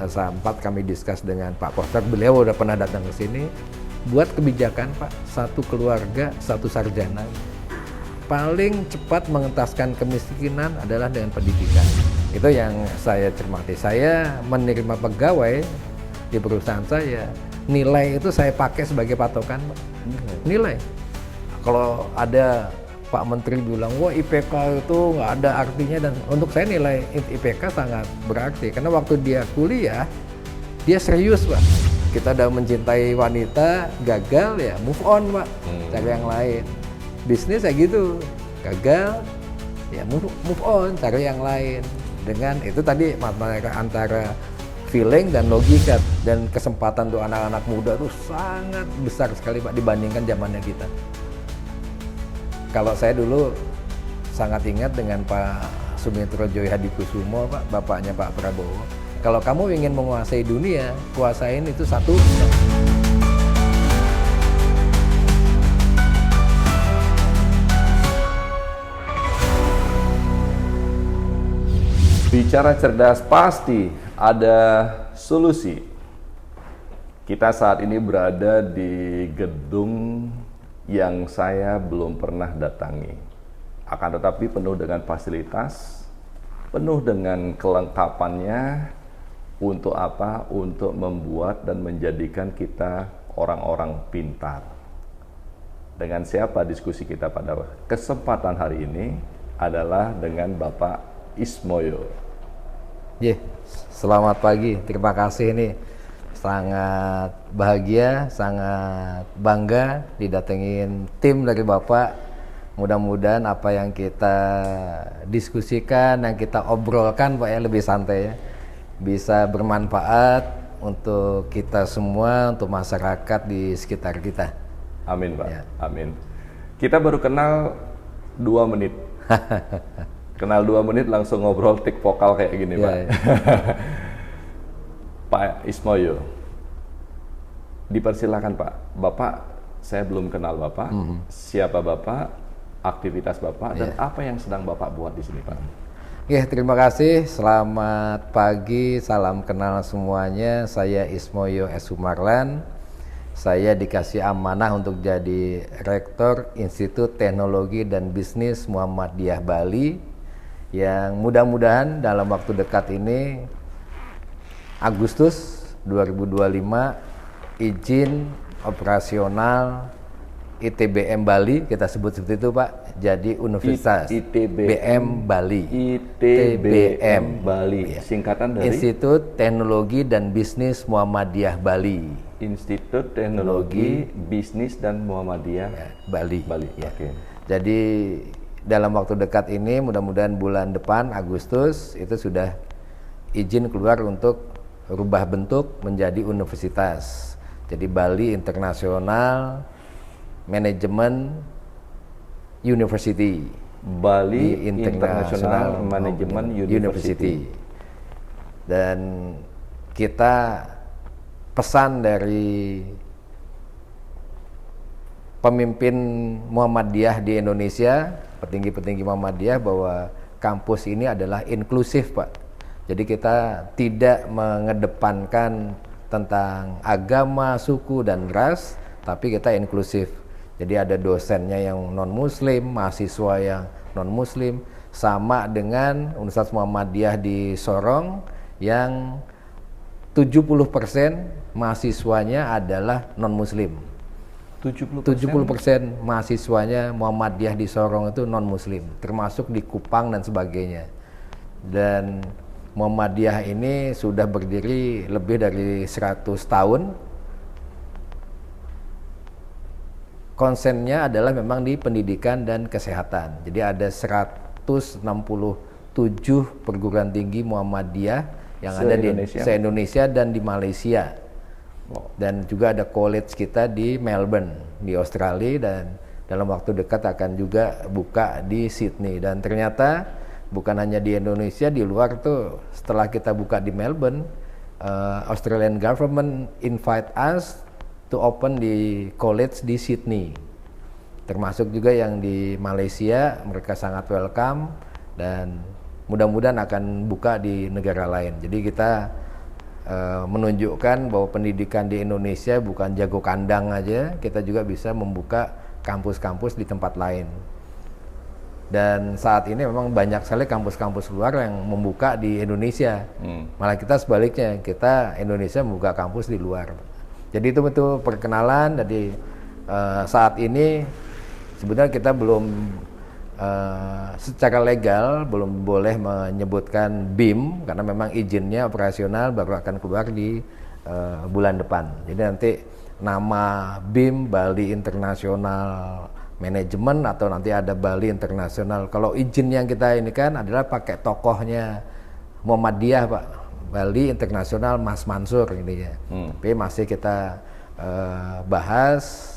sempat kami diskus dengan Pak Poster, beliau udah pernah datang ke sini, buat kebijakan Pak, satu keluarga, satu sarjana. Paling cepat mengentaskan kemiskinan adalah dengan pendidikan. Itu yang saya cermati. Saya menerima pegawai di perusahaan saya, nilai itu saya pakai sebagai patokan Pak. Nilai. Kalau ada Pak Menteri bilang, wah IPK itu nggak ada artinya, dan untuk saya nilai IPK sangat berarti karena waktu dia kuliah dia serius Pak. Kita udah mencintai wanita, gagal ya move on Pak, cari yang lain. Bisnis kayak gitu, gagal ya move on, cari yang lain. Dengan itu tadi antara feeling dan logika, dan kesempatan untuk anak-anak muda tuh sangat besar sekali Pak dibandingkan zamannya kita. Kalau saya dulu sangat ingat dengan Pak Sumitro Joy Hadikusumo, Pak, bapaknya Pak Prabowo. Kalau kamu ingin menguasai dunia, kuasain itu satu. Bicara cerdas pasti ada solusi. Kita saat ini berada di gedung yang saya belum pernah datangi. Akan tetapi penuh dengan fasilitas, penuh dengan kelengkapannya. Untuk apa? Untuk membuat dan menjadikan kita orang-orang pintar. Dengan siapa diskusi kita pada kesempatan hari ini adalah dengan Bapak Ismoyo. Selamat pagi, terima kasih nih. Sangat bahagia, sangat bangga didatengin tim dari Bapak. Mudah-mudahan apa yang kita diskusikan, yang kita obrolkan Pak ya, lebih santai ya, bisa bermanfaat untuk kita semua, untuk masyarakat di sekitar kita. Amin Pak, Ya. amin. Kita baru kenal 2 menit. Kenal 2 menit langsung ngobrol tik vokal kayak gini Pak. Ya. Pak Ismoyo, dipersilakan Pak. Bapak, saya belum kenal Bapak. Siapa Bapak, aktivitas Bapak, dan apa yang sedang Bapak buat di sini Pak? Terima kasih. Selamat pagi, salam kenal semuanya. Saya Ismoyo S. Sumarlan. Saya dikasih amanah untuk jadi Rektor Institut Teknologi dan Bisnis Muhammadiyah Bali, yang mudah-mudahan dalam waktu dekat ini Agustus 2025 izin operasional ITBM Bali, kita sebut seperti itu Pak, jadi Universitas ITBM Bali. ITBM Bali, Ya. singkatan dari Institut Teknologi dan Bisnis Muhammadiyah Bali. Institut Teknologi Bisnis dan Muhammadiyah Bali. Ya. Oke. Jadi dalam waktu dekat ini, mudah-mudahan bulan depan Agustus itu sudah izin keluar untuk rubah bentuk menjadi universitas. Jadi Bali International Management University. Bali International Management University. Dan kita pesan dari pemimpin Muhammadiyah di Indonesia, petinggi-petinggi Muhammadiyah, bahwa kampus ini adalah inklusif Pak. Jadi kita tidak mengedepankan tentang agama, suku, dan ras, tapi kita inklusif. Jadi ada dosennya yang non-muslim, mahasiswa yang non-muslim, sama dengan Universitas Muhammadiyah di Sorong yang 70% mahasiswanya adalah non-muslim. 70% mahasiswanya Muhammadiyah di Sorong itu non-muslim, termasuk di Kupang dan sebagainya. Dan Muhammadiyah ini sudah berdiri lebih dari 100 tahun. Konsennya adalah memang di pendidikan dan kesehatan. Jadi ada 167 perguruan tinggi Muhammadiyah yang ada di se-Indonesia dan di Malaysia. Dan juga ada college kita di Melbourne, di Australia, dan dalam waktu dekat akan juga buka di Sydney. Dan ternyata bukan hanya di Indonesia, di luar tuh setelah kita buka di Melbourne, Australian government invite us to open di college di Sydney. Termasuk juga yang di Malaysia, mereka sangat welcome, dan mudah-mudahan akan buka di negara lain. Jadi kita menunjukkan bahwa pendidikan di Indonesia bukan jago kandang aja, kita juga bisa membuka kampus-kampus di tempat lain. Dan saat ini memang banyak sekali kampus-kampus luar yang membuka di Indonesia. Malah kita sebaliknya, kita Indonesia membuka kampus di luar. Jadi itu betul perkenalan. Jadi saat ini sebenarnya kita belum secara legal belum boleh menyebutkan BIM karena memang izinnya operasional baru akan keluar di bulan depan. Jadi nanti nama BIM Bali International Management atau nanti ada Bali International. Kalau izin yang kita ini kan adalah pakai tokohnya Muhammadiyah Pak, Bali International Mas Mansur ini ya. Tapi masih kita bahas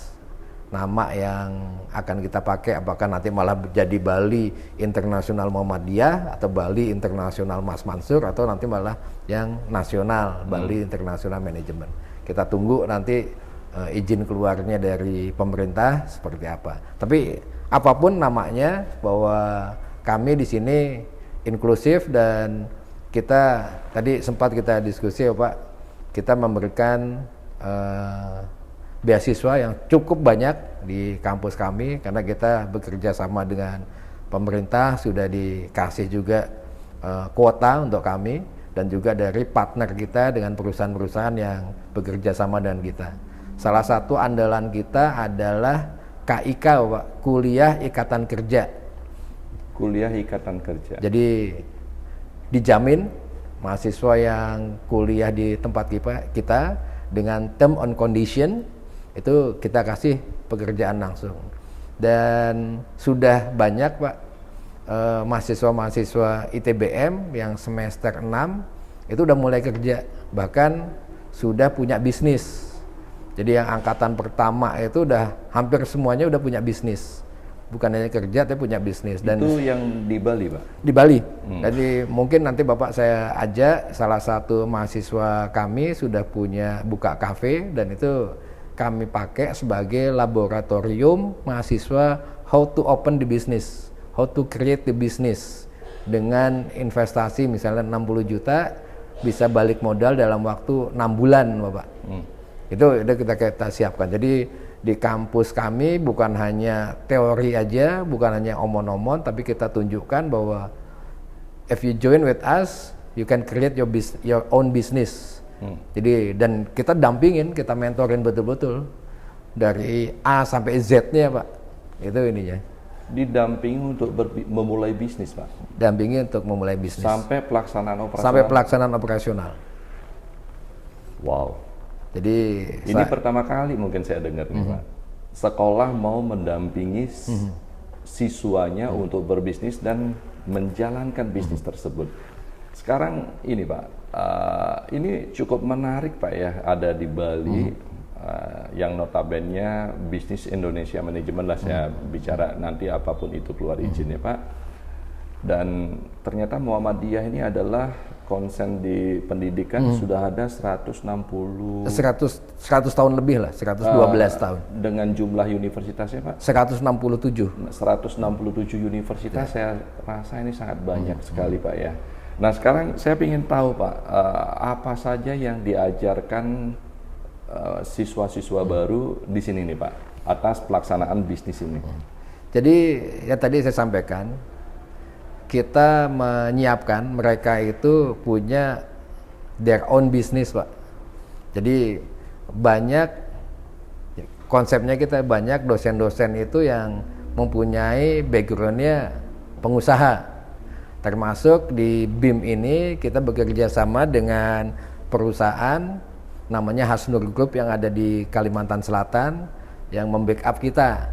nama yang akan kita pakai, apakah nanti malah jadi Bali International Muhammadiyah atau Bali International Mas Mansur atau nanti malah yang nasional Bali International Management. Kita tunggu nanti izin keluarnya dari pemerintah seperti apa. Tapi apapun namanya, bahwa kami di sini inklusif dan kita tadi sempat kita diskusi ya Pak, kita memberikan beasiswa yang cukup banyak di kampus kami karena kita bekerja sama dengan pemerintah, sudah dikasih juga kuota untuk kami dan juga dari partner kita dengan perusahaan-perusahaan yang bekerja sama dengan kita. Salah satu andalan kita adalah KIK Pak, Kuliah Ikatan Kerja. Kuliah Ikatan Kerja. Jadi dijamin mahasiswa yang kuliah di tempat kita dengan term on condition itu kita kasih pekerjaan langsung. Dan sudah banyak Pak mahasiswa-mahasiswa ITBM yang semester 6 itu udah mulai kerja, bahkan sudah punya bisnis. Jadi yang angkatan pertama itu udah hampir semuanya udah punya bisnis. Bukan hanya kerja tapi punya bisnis. Dan itu yang di Bali Pak? Di Bali. Jadi mungkin nanti Bapak saya ajak, salah satu mahasiswa kami sudah punya buka kafe dan itu kami pakai sebagai laboratorium mahasiswa how to open the business, how to create the business. Dengan investasi misalnya 60 juta bisa balik modal dalam waktu 6 bulan Bapak. Itu udah kita siapkan. Jadi di kampus kami bukan hanya teori aja, bukan hanya omon-omon, tapi kita tunjukkan bahwa if you join with us, you can create your own business. Jadi dan kita dampingin, kita mentorin betul-betul dari A sampai Z-nya Pak. Itu ininya. Didampingi untuk memulai bisnis Pak? Dampingi untuk memulai bisnis. Sampai pelaksanaan operasional? Sampai pelaksanaan operasional. Wow. Jadi ini pertama kali mungkin saya dengar nih Pak. Sekolah mau mendampingi siswanya untuk berbisnis dan menjalankan bisnis tersebut. Sekarang ini Pak, ini cukup menarik Pak ya, ada di Bali yang notabene bisnis Indonesia manajemen lah saya bicara, nanti apapun itu keluar izinnya Pak. Dan ternyata Muhammadiyah ini adalah konsen di pendidikan sudah ada 100 tahun lebih lah, 112 tahun. Dengan jumlah universitasnya Pak? 167 universitas, saya rasa ini sangat banyak sekali Pak ya. Nah sekarang saya ingin tahu Pak, apa saja yang diajarkan siswa-siswa baru di sini nih Pak, atas pelaksanaan bisnis ini? Jadi ya tadi saya sampaikan, kita menyiapkan mereka itu punya their own business Pak. Jadi banyak konsepnya, kita banyak dosen-dosen itu yang mempunyai backgroundnya pengusaha. Termasuk di BIM ini kita bekerja sama dengan perusahaan namanya Hasnur Group yang ada di Kalimantan Selatan yang membackup kita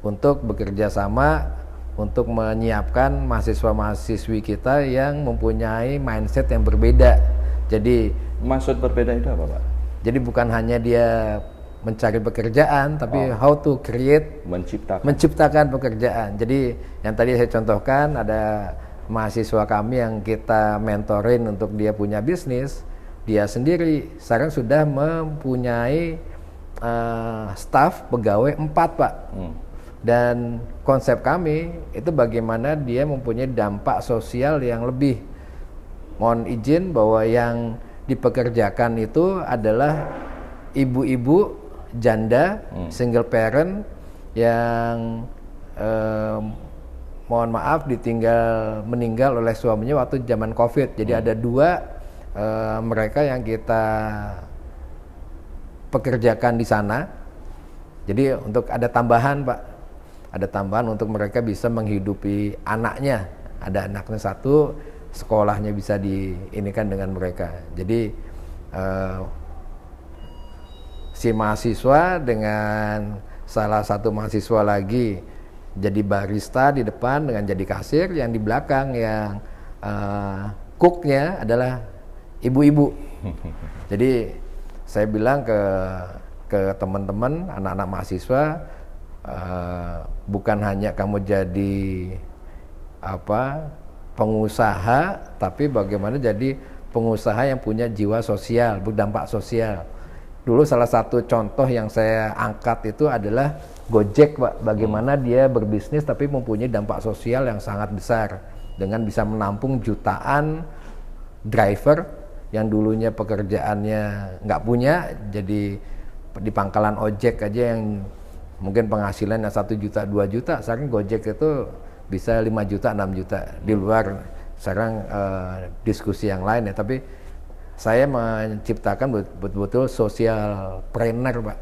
untuk bekerja sama untuk menyiapkan mahasiswa-mahasiswi kita yang mempunyai mindset yang berbeda. Jadi maksud berbeda itu apa Pak? Jadi bukan hanya dia mencari pekerjaan, tapi how to create, menciptakan pekerjaan. Jadi yang tadi saya contohkan, ada mahasiswa kami yang kita mentorin untuk dia punya bisnis, dia sendiri sekarang sudah mempunyai staf pegawai 4 Pak. Dan konsep kami itu bagaimana dia mempunyai dampak sosial yang lebih. Mohon izin bahwa yang dipekerjakan itu adalah ibu-ibu janda, single parent yang mohon maaf meninggal oleh suaminya waktu zaman COVID. Jadi ada 2 mereka yang kita pekerjakan di sana. Jadi untuk ada tambahan, Pak. Ada tambahan untuk mereka bisa menghidupi anaknya. Ada anaknya 1, sekolahnya bisa diinikan dengan mereka. Jadi si mahasiswa dengan salah satu mahasiswa lagi jadi barista di depan dengan jadi kasir, yang di belakang yang cooknya adalah ibu-ibu. Jadi saya bilang ke teman-teman anak-anak mahasiswa, bukan hanya kamu jadi pengusaha, tapi bagaimana jadi pengusaha yang punya jiwa sosial, berdampak sosial. Dulu salah satu contoh yang saya angkat itu adalah Gojek, Pak. Bagaimana dia berbisnis tapi mempunyai dampak sosial yang sangat besar dengan bisa menampung jutaan driver yang dulunya pekerjaannya nggak punya, jadi di pangkalan ojek aja yang mungkin penghasilannya 1 juta 2 juta, sekarang Gojek itu bisa 5 juta 6 juta, di luar sekarang diskusi yang lain ya. Tapi saya menciptakan betul-betul social planner, Pak.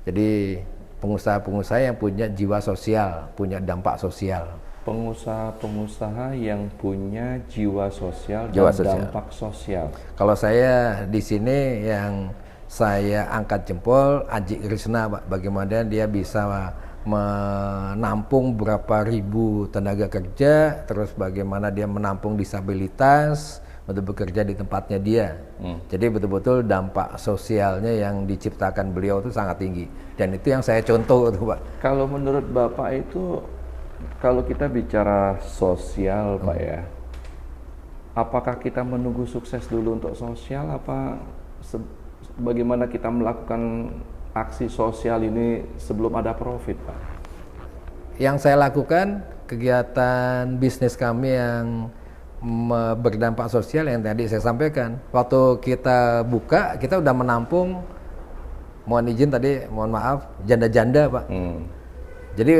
Jadi pengusaha-pengusaha yang punya jiwa sosial, punya dampak sosial. Pengusaha-pengusaha yang punya jiwa sosial Jiwa dan sosial. dampak sosial. Kalau saya di sini yang saya angkat jempol Aji Krishna, Pak. Bagaimana dia bisa menampung berapa ribu tenaga kerja, terus bagaimana dia menampung disabilitas untuk bekerja di tempatnya dia. Jadi betul-betul dampak sosialnya yang diciptakan beliau itu sangat tinggi. Dan itu yang saya contoh tuh, Pak. Kalau menurut Bapak itu, kalau kita bicara sosial, Pak ya, apakah kita menunggu sukses dulu untuk sosial, apa bagaimana kita melakukan aksi sosial ini sebelum ada profit, Pak? Yang saya lakukan, kegiatan bisnis kami yang berdampak sosial yang tadi saya sampaikan. Waktu kita buka, kita udah menampung, mohon izin tadi, mohon maaf, janda-janda, Pak. Jadi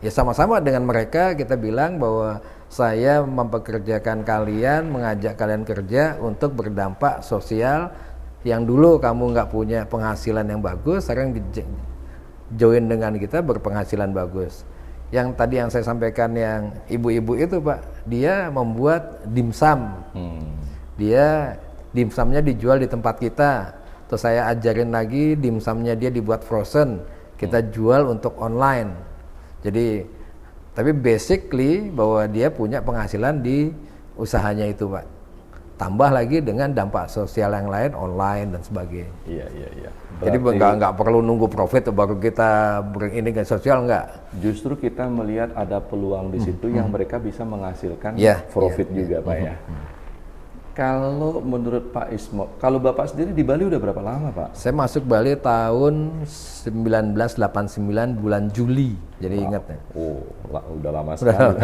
ya sama-sama dengan mereka kita bilang bahwa saya mempekerjakan kalian, mengajak kalian kerja untuk berdampak sosial. Yang dulu kamu nggak punya penghasilan yang bagus, sekarang join dengan kita berpenghasilan bagus. Yang tadi yang saya sampaikan yang ibu-ibu itu, Pak, dia membuat dimsum. Dia dimsumnya dijual di tempat kita. Terus saya ajarin lagi dimsumnya dia dibuat frozen, kita jual untuk online. Jadi tapi basically bahwa dia punya penghasilan di usahanya itu, Pak. Tambah lagi dengan dampak sosial yang lain, online dan sebagainya. Iya. Jadi nggak perlu nunggu profit baru kita ini ke sosial, nggak. Justru kita melihat ada peluang di situ yang mereka bisa menghasilkan Yeah, profit juga, Pak ya. Kalau menurut Pak Ismo, kalau Bapak sendiri di Bali udah berapa lama, Pak? Saya masuk Bali tahun 1989 bulan Juli, jadi ingat ya. Oh, udah lama sekali.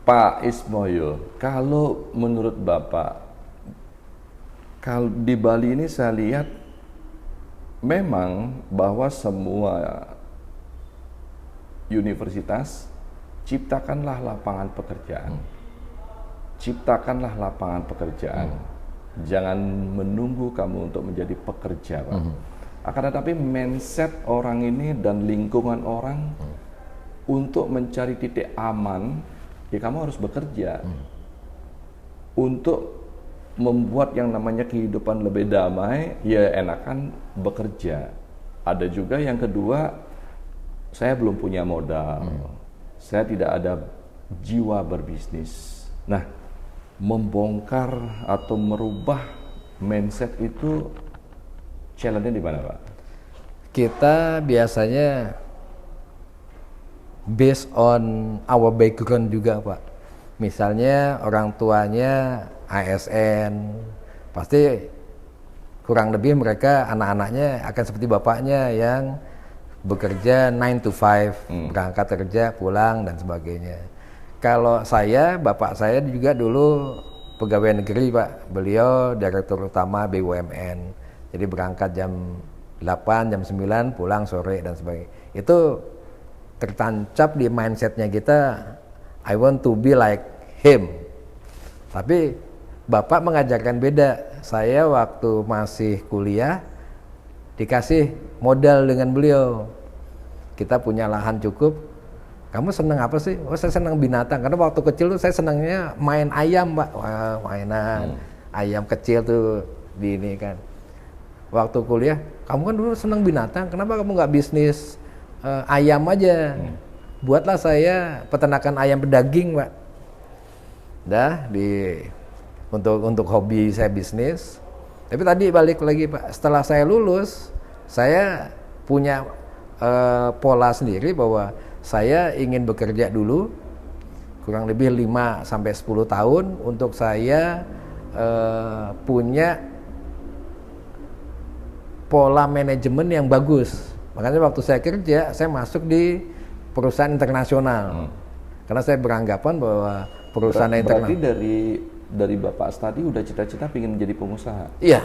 Pak Ismoyo, kalau menurut Bapak, kalau di Bali ini saya lihat memang bahwa semua universitas ciptakanlah lapangan pekerjaan. Ciptakanlah lapangan pekerjaan. Jangan menunggu kamu untuk menjadi pekerja, Pak. Akan tetapi mindset orang ini dan lingkungan orang untuk mencari titik aman, ya kamu harus bekerja. Untuk membuat yang namanya kehidupan lebih damai, ya enakan bekerja. Ada juga yang kedua, saya belum punya modal. Saya tidak ada jiwa berbisnis. Nah, membongkar atau merubah mindset itu challenge-nya di mana, Pak? Kita biasanya based on our background juga, Pak. Misalnya orang tuanya ASN, pasti kurang lebih mereka anak-anaknya akan seperti bapaknya yang bekerja 9 to 5, berangkat kerja, pulang dan sebagainya. Kalau saya, bapak saya juga dulu pegawai negeri Pak, beliau Direktur Utama BUMN, jadi berangkat jam 8, jam 9, pulang sore dan sebagainya. Itu tertancap di mindsetnya kita, I want to be like him. Tapi Bapak mengajarkan beda. Saya waktu masih kuliah dikasih modal dengan beliau. Kita punya lahan cukup. Kamu senang apa sih? Oh, saya senang binatang. Karena waktu kecil tuh saya senangnya main ayam, Pak. Wah, mainan ayam kecil tuh di ini kan. Waktu kuliah, kamu kan dulu senang binatang. Kenapa kamu nggak bisnis ayam aja? Buatlah saya peternakan ayam pedaging, Pak. Untuk hobi saya bisnis. Tapi tadi balik lagi, Pak. Setelah saya lulus, saya punya pola sendiri bahwa saya ingin bekerja dulu kurang lebih 5-10 tahun untuk saya punya pola manajemen yang bagus. Makanya waktu saya kerja, saya masuk di perusahaan internasional. Karena saya beranggapan bahwa perusahaan internasional. Berarti dari Bapak tadi udah cita-cita pengen menjadi pengusaha? Iya.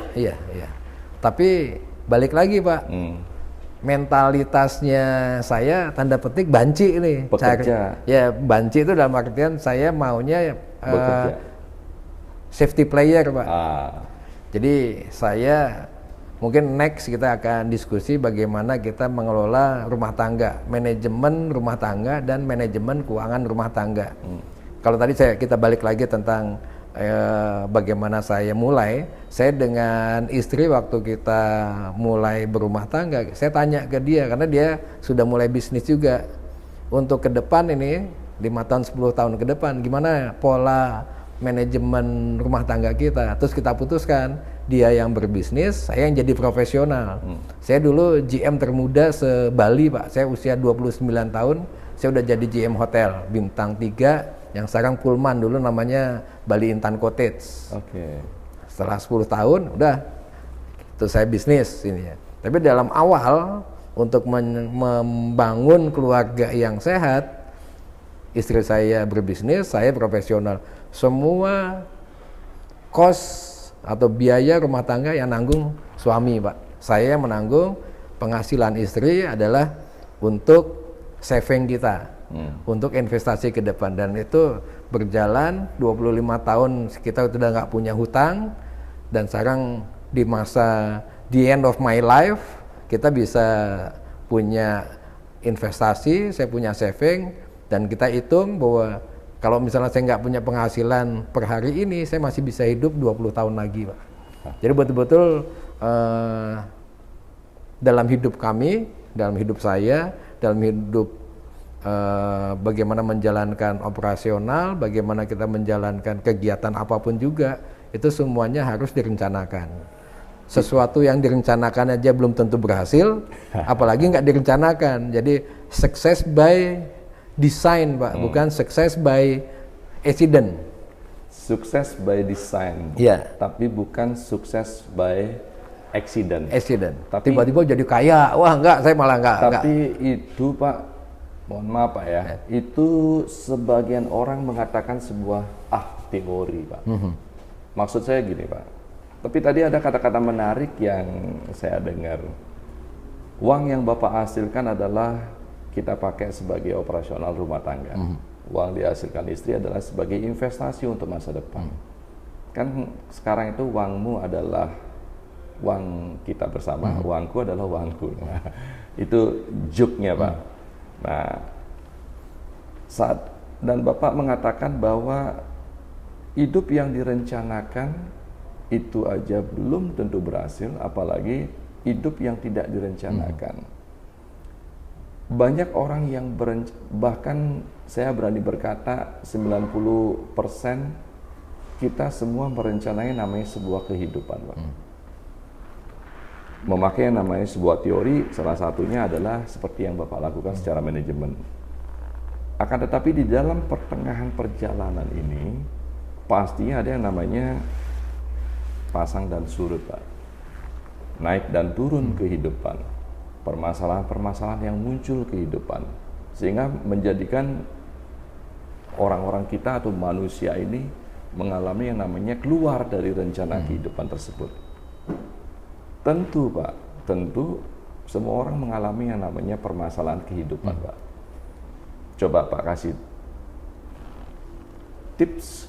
Tapi balik lagi, Pak. Mentalitasnya saya tanda petik banci nih. Bekerja. Ya, banci itu dalam artian saya maunya safety player, Pak. Jadi saya mungkin next kita akan diskusi bagaimana kita mengelola rumah tangga, manajemen rumah tangga dan manajemen keuangan rumah tangga. Kalau tadi kita balik lagi tentang bagaimana saya dengan istri waktu kita mulai berumah tangga, saya tanya ke dia karena dia sudah mulai bisnis juga. Untuk ke depan ini 5 tahun 10 tahun ke depan gimana pola manajemen rumah tangga kita. Terus kita putuskan dia yang berbisnis, saya yang jadi profesional. Saya dulu GM termuda se-Bali, Pak. Saya usia 29 tahun, saya udah jadi GM hotel bintang 3 yang sekarang Pullman, dulu namanya Bali Intan Cottage. Setelah 10 tahun udah itu saya bisnis ini ya. Tapi dalam awal untuk membangun keluarga yang sehat, istri saya berbisnis, saya profesional. Semua kos atau biaya rumah tangga yang nanggung suami, Pak. Saya yang menanggung penghasilan istri adalah untuk saving kita. Untuk investasi ke depan, dan itu berjalan 25 tahun kita sudah nggak punya hutang, dan sekarang di masa the end of my life kita bisa punya investasi, saya punya saving, dan kita hitung bahwa kalau misalnya saya nggak punya penghasilan per hari ini, saya masih bisa hidup 20 tahun lagi, Pak. Jadi betul-betul dalam hidup kami, dalam hidup saya, dalam hidup bagaimana menjalankan operasional, bagaimana kita menjalankan kegiatan apapun juga, itu semuanya harus direncanakan. Sesuatu yang direncanakan aja belum tentu berhasil, apalagi nggak direncanakan. Jadi success by design, Pak, bukan success by accident. Sukses by design, tapi bukan sukses by accident. Tapi tiba-tiba jadi kaya, wah enggak, saya malah enggak. Tapi itu, Pak, mohon maaf, Pak ya, itu sebagian orang mengatakan sebuah teori, Pak. Maksud saya gini, Pak. Tapi tadi ada kata-kata menarik yang saya dengar. Uang yang Bapak hasilkan adalah kita pakai sebagai operasional rumah tangga. Uang dihasilkan istri adalah sebagai investasi untuk masa depan. Kan sekarang itu uangmu adalah uang kita bersama, uangku adalah uangku. Nah, itu joke-nya, Pak. Nah, dan Bapak mengatakan bahwa hidup yang direncanakan itu aja belum tentu berhasil, apalagi hidup yang tidak direncanakan. Banyak orang yang bahkan saya berani berkata 90% kita semua merencanai namanya sebuah kehidupan, Pak. Memakai yang namanya sebuah teori, salah satunya adalah seperti yang Bapak lakukan secara manajemen. Akan tetapi di dalam pertengahan perjalanan ini, pastinya ada yang namanya pasang dan surut, Pak. Naik dan turun kehidupan. Permasalahan-permasalahan yang muncul kehidupan. Sehingga menjadikan orang-orang kita atau manusia ini mengalami yang namanya keluar dari rencana kehidupan tersebut. Tentu Pak, tentu semua orang mengalami yang namanya permasalahan kehidupan Pak. Coba Pak kasih tips.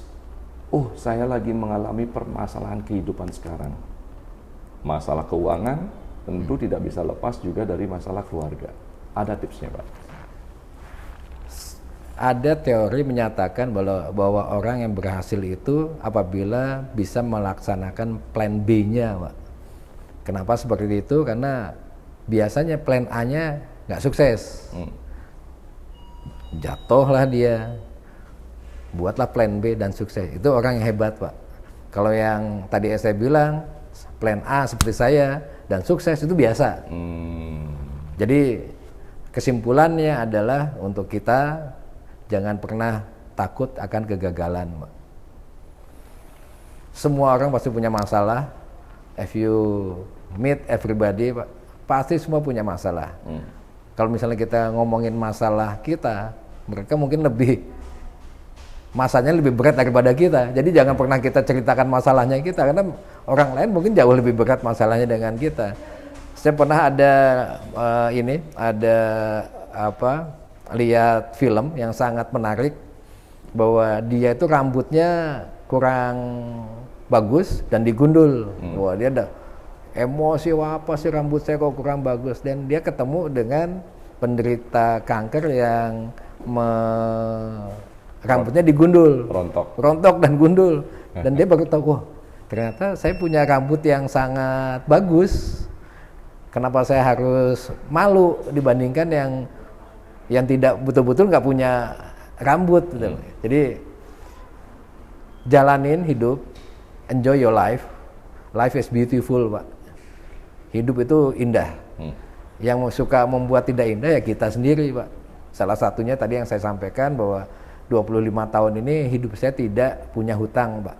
Oh, saya lagi mengalami permasalahan kehidupan sekarang. Masalah keuangan tentu tidak bisa lepas juga dari masalah keluarga. Ada tipsnya Pak? Ada teori menyatakan bahwa orang yang berhasil itu apabila bisa melaksanakan plan B-nya, Pak. Kenapa seperti itu? Karena biasanya plan A-nya nggak sukses. Jatuhlah dia, buatlah plan B dan sukses. Itu orang yang hebat, Pak. Kalau yang tadi saya bilang, plan A seperti saya dan sukses itu biasa. Jadi kesimpulannya adalah untuk kita jangan pernah takut akan kegagalan, Pak. Semua orang pasti punya masalah. If you meet everybody, Pak, pasti semua punya masalah. Kalau misalnya kita ngomongin masalah kita, mereka mungkin masanya lebih berat daripada kita. Jadi jangan pernah kita ceritakan masalahnya kita, karena orang lain mungkin jauh lebih berat masalahnya dengan kita. Saya pernah lihat film yang sangat menarik, bahwa dia itu rambutnya kurang bagus dan digundul. Wah, dia ada emosi, apa sih rambut saya kok kurang bagus, dan dia ketemu dengan penderita kanker yang rambutnya digundul, rontok dan gundul, dan dia baru tahu, wah ternyata saya punya rambut yang sangat bagus. Kenapa saya harus malu dibandingkan yang tidak betul-betul nggak punya rambut gitu. Jadi jalanin hidup, enjoy your life. Life is beautiful, Pak. Hidup itu indah. Yang suka membuat tidak indah ya kita sendiri, Pak. Salah satunya tadi yang saya sampaikan bahwa 25 tahun ini hidup saya tidak punya hutang, Pak.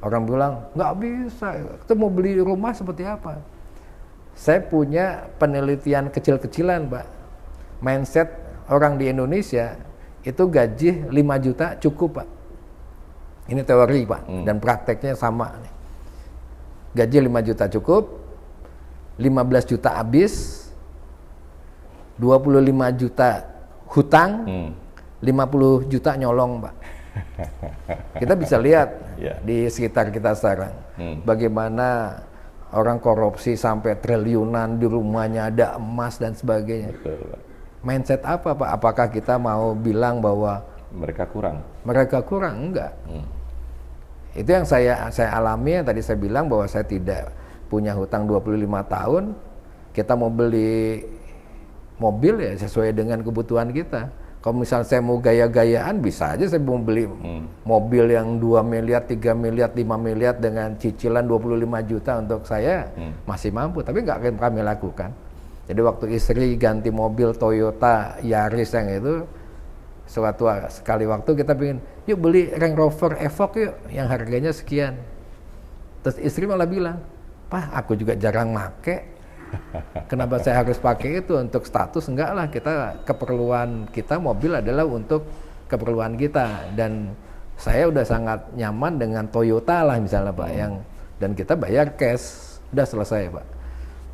Orang bilang nggak bisa, kita mau beli rumah seperti apa? Saya punya penelitian kecil-kecilan, Pak. Mindset orang di Indonesia itu gaji 5 juta cukup, Pak. Ini teori, Pak, dan prakteknya sama. Gaji 5 juta cukup, 15 juta habis, 25 juta hutang, 50 juta nyolong, Pak. Kita bisa lihat di sekitar kita sekarang, bagaimana orang korupsi sampai triliunan, di rumahnya ada emas dan sebagainya. Betul, Pak. Mindset apa, Pak? Apakah kita mau bilang bahwa mereka kurang? Mereka kurang, enggak. Itu yang saya alami, yang tadi saya bilang bahwa saya tidak punya hutang 25 tahun. Kita mau beli mobil ya sesuai dengan kebutuhan kita. Kalau misalnya saya mau gaya-gayaan, bisa aja saya mau beli mobil yang 2 miliar, 3 miliar, 5 miliar dengan cicilan 25 juta untuk saya masih mampu, tapi nggak akan kami lakukan. Jadi waktu istri ganti mobil Toyota Yaris yang itu, suatu sekali waktu kita pengen, yuk beli Range Rover Evoque yuk, yang harganya sekian. Terus istri malah bilang, Pak, aku juga jarang make, kenapa saya harus pakai itu untuk status? Enggak lah, kita keperluan kita mobil adalah untuk keperluan kita, dan saya udah sangat nyaman dengan Toyota lah misalnya, Pak, dan kita bayar cash, udah selesai, Pak.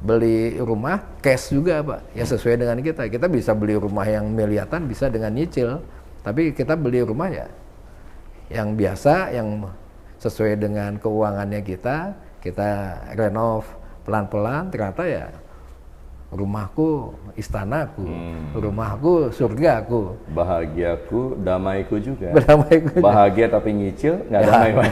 Beli rumah cash juga, Pak, ya sesuai dengan kita. Kita bisa beli rumah yang miliaran, bisa dengan nyicil, tapi kita beli rumah ya yang biasa, yang sesuai dengan keuangannya kita renov pelan-pelan, ternyata ya rumahku istanaku, rumahku surgaku, bahagiaku, damaiku juga. Berdamaiku bahagia juga. Tapi nyicil nggak damai, Pak.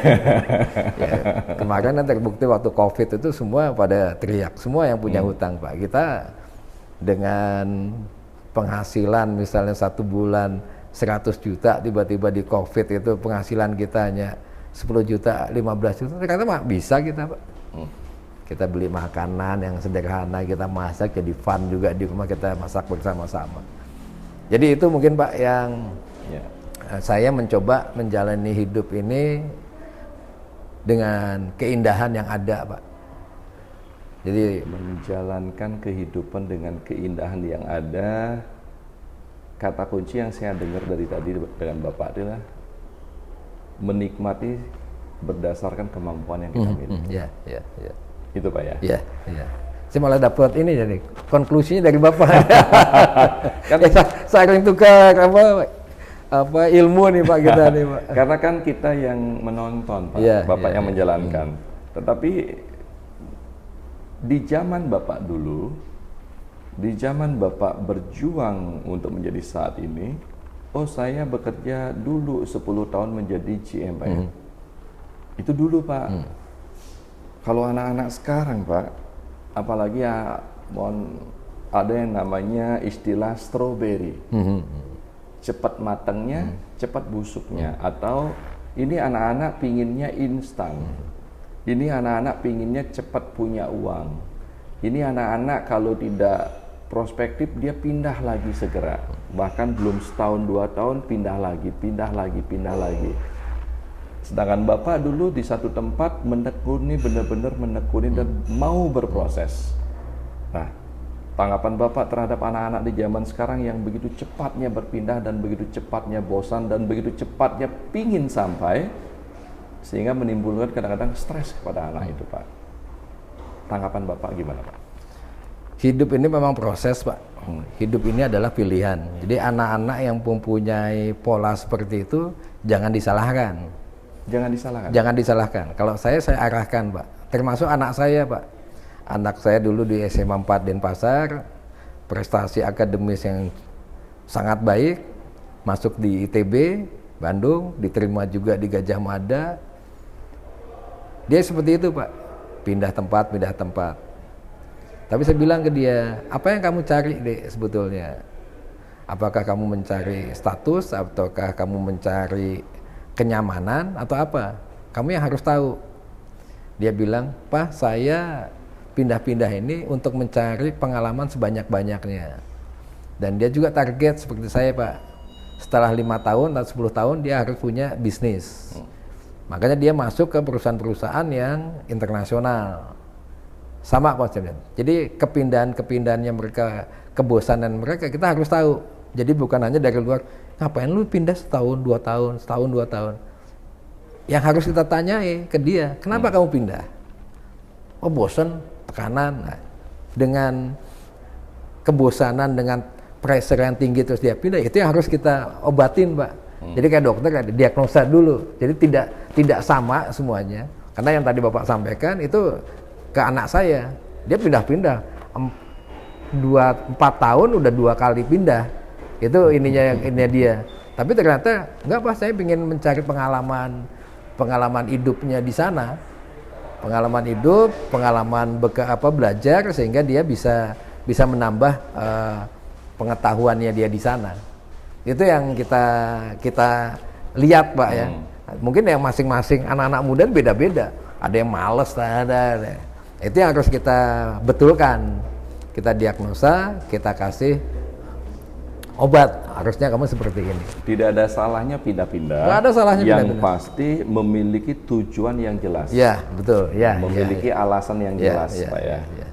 Ya, kemarin kan terbukti waktu COVID itu semua pada teriak, semua yang punya hutang, Pak. Kita dengan penghasilan misalnya 1 bulan 100 juta, tiba-tiba di COVID itu penghasilan kita hanya 10 juta, 15 juta, ternyata bisa kita, Pak. Kita beli makanan yang sederhana, kita masak, jadi fun juga di rumah, kita masak bersama-sama. Jadi itu mungkin, Pak, yang saya mencoba menjalani hidup ini dengan keindahan yang ada, Pak. Jadi menjalankan kehidupan dengan keindahan yang ada. Kata kunci yang saya dengar dari tadi dengan Bapak adalah menikmati berdasarkan kemampuan yang kita miliki. Ya, ya, ya. Itu Pak ya? Ya, ya. Saya malah dapat ini jadi konklusinya dari Bapak. Kan saking tukar apa ilmu nih Pak kita nih Pak. karena kan kita yang menonton Pak, Ya, Bapak ya, yang ya. menjalankan. Tetapi di zaman Bapak dulu, di zaman Bapak berjuang untuk menjadi saat ini, oh saya bekerja dulu 10 tahun menjadi GM Pak ya. Itu dulu Pak. Kalau anak-anak sekarang Pak, apalagi ya ada yang namanya istilah strawberry. Cepat matangnya, cepat busuknya. Atau ini anak-anak pinginnya instan. Ini anak-anak pinginnya cepat punya uang. Ini anak-anak kalau tidak prospektif dia pindah lagi segera. Bahkan belum setahun 2 tahun pindah lagi. Sedangkan Bapak dulu di satu tempat menekuni, benar-benar menekuni dan mau berproses. Nah, tanggapan Bapak terhadap anak-anak di zaman sekarang yang begitu cepatnya berpindah dan begitu cepatnya bosan dan begitu cepatnya pingin sampai, sehingga menimbulkan kadang-kadang stres kepada anak itu Pak. Tanggapan Bapak gimana Pak? Hidup ini memang proses Pak. Hidup ini adalah pilihan. Jadi anak-anak yang mempunyai pola seperti itu jangan disalahkan. Jangan disalahkan. Kalau saya arahkan Pak. Termasuk anak saya Pak. Anak saya dulu di SMA 4 Denpasar, prestasi akademis yang sangat baik, masuk di ITB, Bandung, diterima juga di Gajah Mada. Dia seperti itu Pak, pindah tempat. Tapi saya bilang ke dia, apa yang kamu cari Dek sebetulnya? Apakah kamu mencari status, ataukah kamu mencari kenyamanan, atau apa? Kamu yang harus tahu. Dia bilang, Pak saya pindah-pindah ini untuk mencari pengalaman sebanyak-banyaknya. Dan dia juga target seperti saya Pak, setelah 5 tahun atau 10 tahun dia harus punya bisnis. Makanya dia masuk ke perusahaan-perusahaan yang internasional. Sama konsepnya. Jadi kepindahan-kepindahannya mereka, kebosanan mereka kita harus tahu. Jadi bukan hanya dari luar, ngapain lu pindah setahun 2 tahun. Yang harus kita tanyai ke dia, kenapa kamu pindah? Oh bosan, tekanan. Nah, dengan kebosanan, dengan pressure yang tinggi terus dia pindah, itu yang harus kita obatin Pak. Jadi kayak dokter ada diagnosa dulu. Jadi tidak sama semuanya. Karena yang tadi Bapak sampaikan itu ke anak saya, dia pindah-pindah 4 tahun udah 2 kali pindah. Itu ininya dia. Tapi ternyata enggak Pak, saya ingin mencari pengalaman hidupnya di sana. Pengalaman hidup, pengalaman belajar sehingga dia bisa menambah pengetahuannya dia di sana. Itu yang kita lihat Pak ya. Mungkin yang masing-masing anak-anak muda beda-beda. Ada yang males, ada. Itu yang harus kita betulkan. Kita diagnosa, kita kasih obat. Harusnya kamu seperti ini. Tidak ada salahnya pindah-pindah. Nggak ada salahnya yang pindah-pindah. pasti memiliki tujuan yang jelas. Ya, betul. Ya, memiliki alasan yang jelas Pak ya. Ya.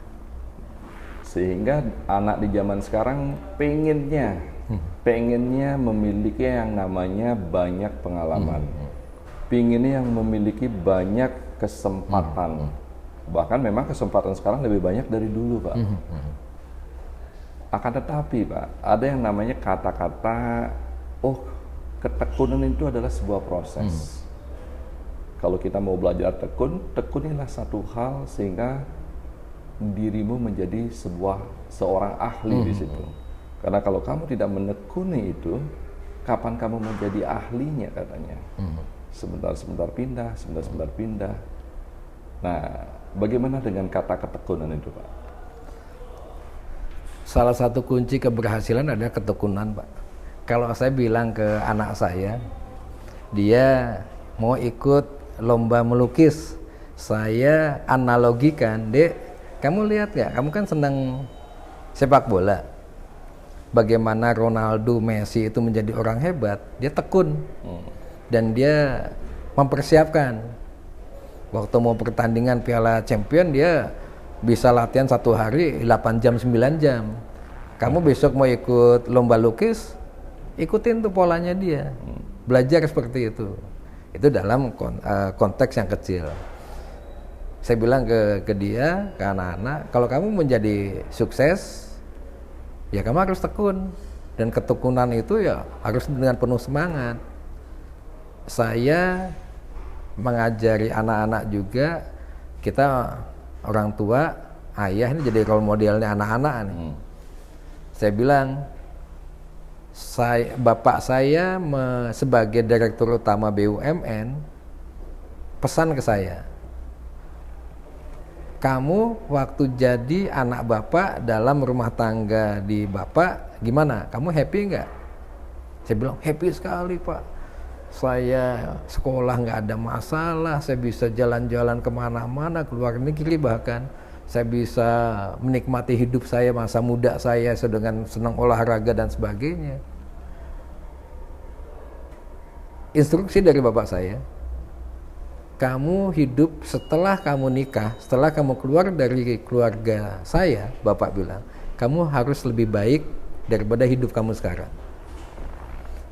Sehingga anak di zaman sekarang pengennya memiliki yang namanya banyak pengalaman, pengennya yang memiliki banyak kesempatan. Bahkan memang kesempatan sekarang lebih banyak dari dulu Pak. Akan tetapi Pak, ada yang namanya kata-kata, ketekunan itu adalah sebuah proses. Kalau kita mau belajar tekunilah satu hal sehingga dirimu menjadi seorang ahli di situ. Karena kalau kamu tidak menekuni itu, kapan kamu menjadi ahlinya katanya? Sebentar-sebentar pindah. Nah, bagaimana dengan kata ketekunan itu Pak? Salah satu kunci keberhasilan adalah ketekunan Pak. Kalau saya bilang ke anak saya, dia mau ikut lomba melukis, saya analogikan, Dek, kamu lihat gak, kamu kan senang sepak bola. Bagaimana Ronaldo, Messi itu menjadi orang hebat, dia tekun. Dan dia mempersiapkan. Waktu mau pertandingan Piala Champion, dia bisa latihan 1 hari 8 jam, 9 jam. Kamu besok mau ikut lomba lukis, ikutin tuh polanya dia. Belajar seperti itu. Itu dalam konteks yang kecil. Saya bilang ke dia, ke anak-anak, kalau kamu menjadi sukses, ya kamu harus tekun. Dan ketekunan itu ya harus dengan penuh semangat. Saya mengajari anak-anak juga, kita orang tua, ayah ini jadi role modelnya anak-anak nih. Saya bilang, bapak saya sebagai direktur utama BUMN pesan ke saya, kamu waktu jadi anak bapak dalam rumah tangga di bapak gimana? Kamu happy nggak? Saya bilang happy sekali pak. Saya sekolah nggak ada masalah, saya bisa jalan-jalan kemana-mana, keluar negeri bahkan. Saya bisa menikmati hidup saya, masa muda saya dengan senang olahraga dan sebagainya. Instruksi dari bapak saya, kamu hidup setelah kamu nikah, setelah kamu keluar dari keluarga saya, bapak bilang, kamu harus lebih baik daripada hidup kamu sekarang.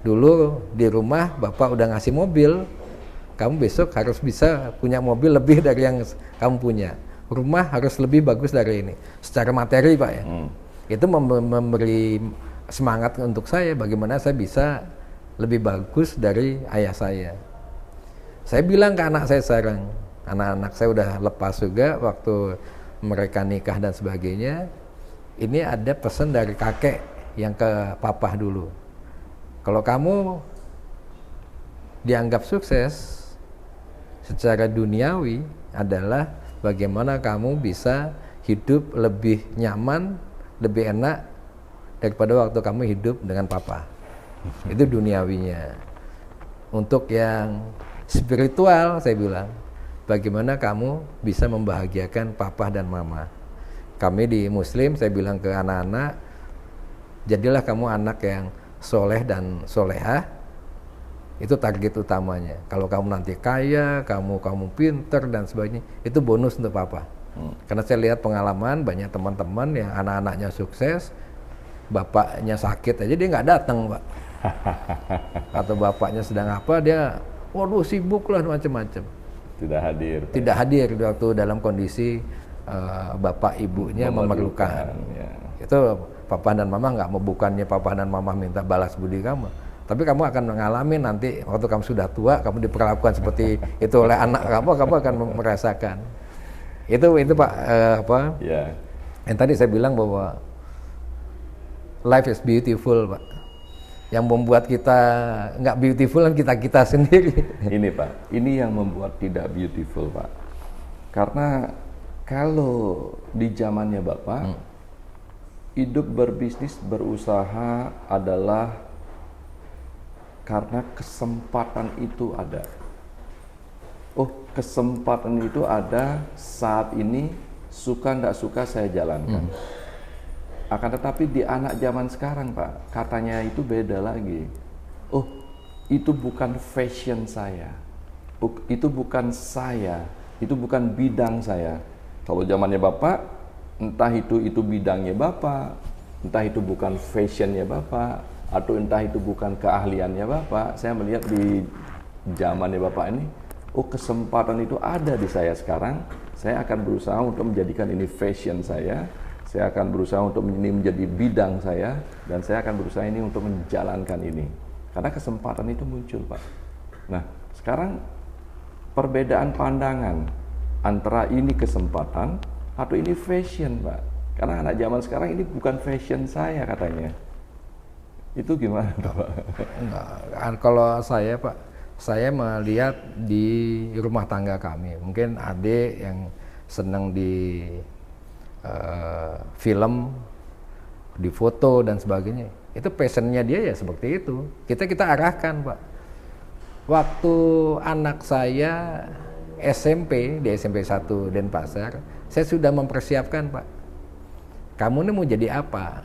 Dulu di rumah bapak udah ngasih mobil, kamu besok harus bisa punya mobil lebih dari yang kamu punya. Rumah harus lebih bagus dari ini secara materi pak ya. Itu memberi semangat untuk saya bagaimana saya bisa lebih bagus dari ayah saya. Saya bilang ke anak saya sekarang, anak-anak saya udah lepas juga waktu mereka nikah dan sebagainya. Ini ada pesan dari kakek yang ke papa dulu. Kalau kamu dianggap sukses secara duniawi adalah bagaimana kamu bisa hidup lebih nyaman, lebih enak daripada waktu kamu hidup dengan papa. Itu duniawinya. Untuk yang spiritual, saya bilang, bagaimana kamu bisa membahagiakan papa dan mama. Kami di Muslim, saya bilang ke anak-anak, jadilah kamu anak yang soleh dan solehah. Itu target utamanya. Kalau kamu nanti kaya, kamu pinter dan sebagainya, itu bonus untuk papa. Karena saya lihat pengalaman banyak teman-teman yang anak-anaknya sukses, bapaknya sakit aja dia nggak datang, pak. Atau bapaknya sedang apa, dia, waduh sibuk lah macam-macam. Tidak hadir. Tidak hadir waktu dalam kondisi bapak ibunya memerlukan. Ya. Itu papa dan mama nggak mau, bukannya papa dan mama minta balas budi kamu. Tapi kamu akan mengalami nanti waktu kamu sudah tua, kamu diperlakukan seperti itu oleh anak kamu akan merasakan. Itu Pak Yeah. Yang tadi saya bilang bahwa life is beautiful, Pak. Yang membuat kita nggak beautiful kan kita sendiri. Ini Pak, ini yang membuat tidak beautiful Pak. Karena kalau di zamannya Bapak, hidup berbisnis, berusaha adalah karena kesempatan itu ada. Oh, kesempatan itu ada saat ini, suka nggak suka saya jalankan. Akan tetapi di anak zaman sekarang Pak, katanya itu beda lagi. Oh, itu bukan fashion saya. Itu bukan saya. Itu bukan bidang saya. Kalau zamannya Bapak, entah itu bidangnya Bapak, entah itu bukan fashionnya Bapak, atau entah itu bukan keahliannya Bapak. Saya melihat di zamannya Bapak ini, oh kesempatan itu ada di saya sekarang. Saya akan berusaha untuk menjadikan ini fashion saya akan berusaha untuk ini menjadi bidang saya, dan saya akan berusaha ini untuk menjalankan ini. Karena kesempatan itu muncul Pak. Nah, sekarang perbedaan pandangan antara ini kesempatan atau ini fashion Pak. Karena anak zaman sekarang ini bukan fashion saya katanya. Itu gimana Pak? Enggak, kalau saya Pak, saya melihat di rumah tangga kami, mungkin adik yang senang di film, di foto dan sebagainya, itu passionnya dia ya seperti itu. Kita arahkan Pak. Waktu anak saya SMP, di SMP 1 Denpasar, saya sudah mempersiapkan Pak. Kamu ini mau jadi apa?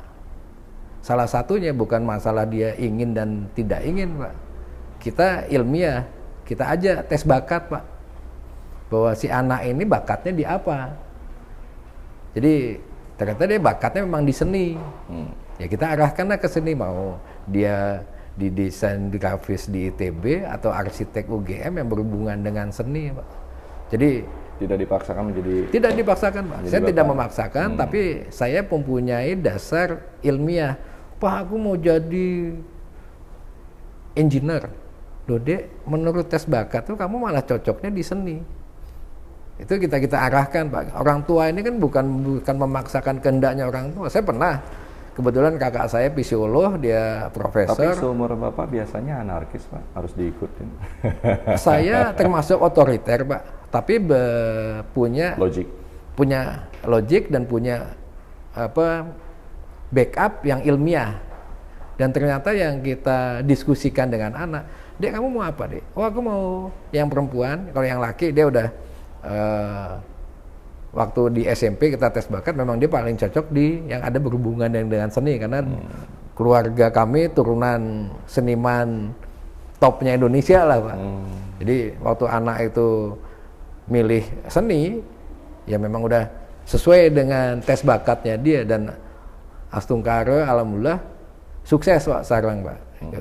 Salah satunya bukan masalah dia ingin dan tidak ingin Pak. Kita ilmiah, kita aja tes bakat Pak. Bahwa si anak ini bakatnya di apa? Jadi ternyata dia bakatnya memang di seni. Ya kita arahkanlah ke seni, mau dia di desain grafis di ITB atau arsitek UGM yang berhubungan dengan seni, Pak. Jadi Tidak dipaksakan menjadi... tidak dipaksakan, Pak. Saya Bapak. tidak memaksakan, tapi saya mempunyai dasar ilmiah. Pak, aku mau jadi engineer. Loh, Dek, menurut tes bakat tuh kamu malah cocoknya di seni. Itu kita arahkan, Pak. Orang tua ini kan bukan memaksakan kehendaknya orang tua. Saya pernah, kebetulan kakak saya fisiolog, dia Tapi profesor. seumur Bapak biasanya anarkis, Pak, harus diikutin. Saya termasuk otoriter, Pak. Tapi punya logik dan punya backup yang ilmiah. Dan ternyata yang kita diskusikan dengan anak, Dek, kamu mau apa, Dek? Oh, aku mau yang perempuan. Kalau yang laki dia udah waktu di SMP kita tes bakat, memang dia paling cocok di yang ada berhubungan dengan seni, karena keluarga kami turunan seniman topnya Indonesia lah, Pak. Jadi waktu anak itu milih seni, ya memang udah sesuai dengan tes bakatnya dia, dan astungkara alhamdulillah sukses, Pak, sekarang, Pak,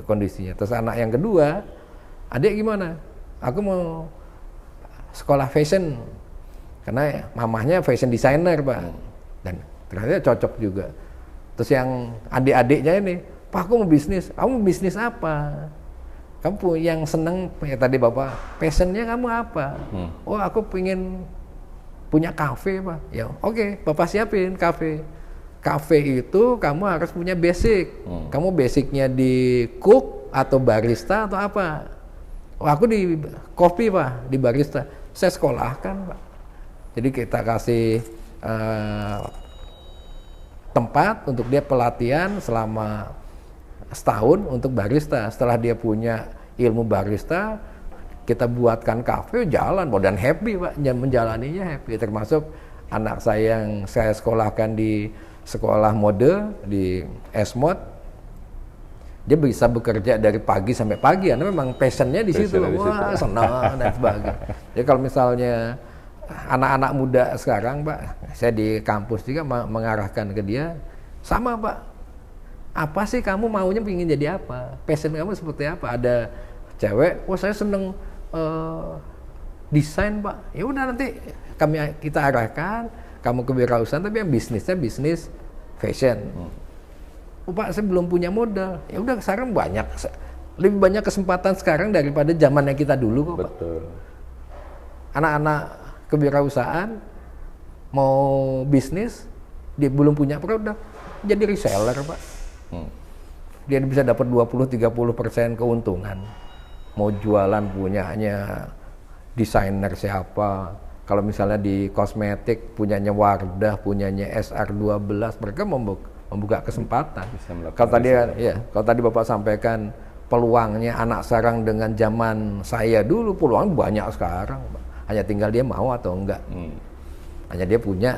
kondisinya. Terus anak yang kedua, adik gimana? Aku mau sekolah fashion, karena mamahnya fashion designer, Pak, dan ternyata cocok juga. Terus yang adik-adiknya ini, Pak, aku mau bisnis. Kamu mau bisnis apa? Kamu yang seneng, ya tadi Bapak, passionnya kamu apa? Oh, aku pengen punya kafe, Pak. Ya oke, Bapak siapin kafe. Kafe itu kamu harus punya basic. Kamu basicnya di cook atau barista atau apa? Oh, aku di kopi, Pak, di barista. Saya sekolahkan, Pak. Jadi kita kasih tempat untuk dia pelatihan selama setahun untuk barista. Setelah dia punya ilmu barista, kita buatkan kafe, jalan, dan happy, Pak, menjalaninya happy. Termasuk anak saya yang saya sekolahkan di sekolah mode di S-Mod, dia bisa bekerja dari pagi sampai pagi, karena memang passionnya di situ. Wah, senang dan sebagainya. Jadi kalau misalnya anak-anak muda sekarang, Pak, saya di kampus juga mengarahkan ke dia, sama, Pak, apa sih kamu maunya, ingin jadi apa, passion kamu seperti apa? Ada cewek, wah saya seneng desain, Pak, ya udah nanti kita arahkan kamu kewirausahaan, tapi yang bisnisnya bisnis fashion. Oh, Pak, saya belum punya modal. Ya udah, sekarang lebih banyak kesempatan sekarang daripada zaman yang kita dulu, kok, Pak. Betul. Anak-anak kewirausahaan mau bisnis, dia belum punya produk, jadi reseller, Pak. Dia bisa dapat 20-30% keuntungan. Mau jualan punyanya desainer siapa. Kalau misalnya di kosmetik punyanya Wardah, punyanya SR12, mereka membuka kesempatan. Kalau tadi Bapak sampaikan peluangnya anak sekarang dengan zaman saya dulu, peluang banyak sekarang, Pak. Hanya tinggal dia mau atau enggak. Hanya dia punya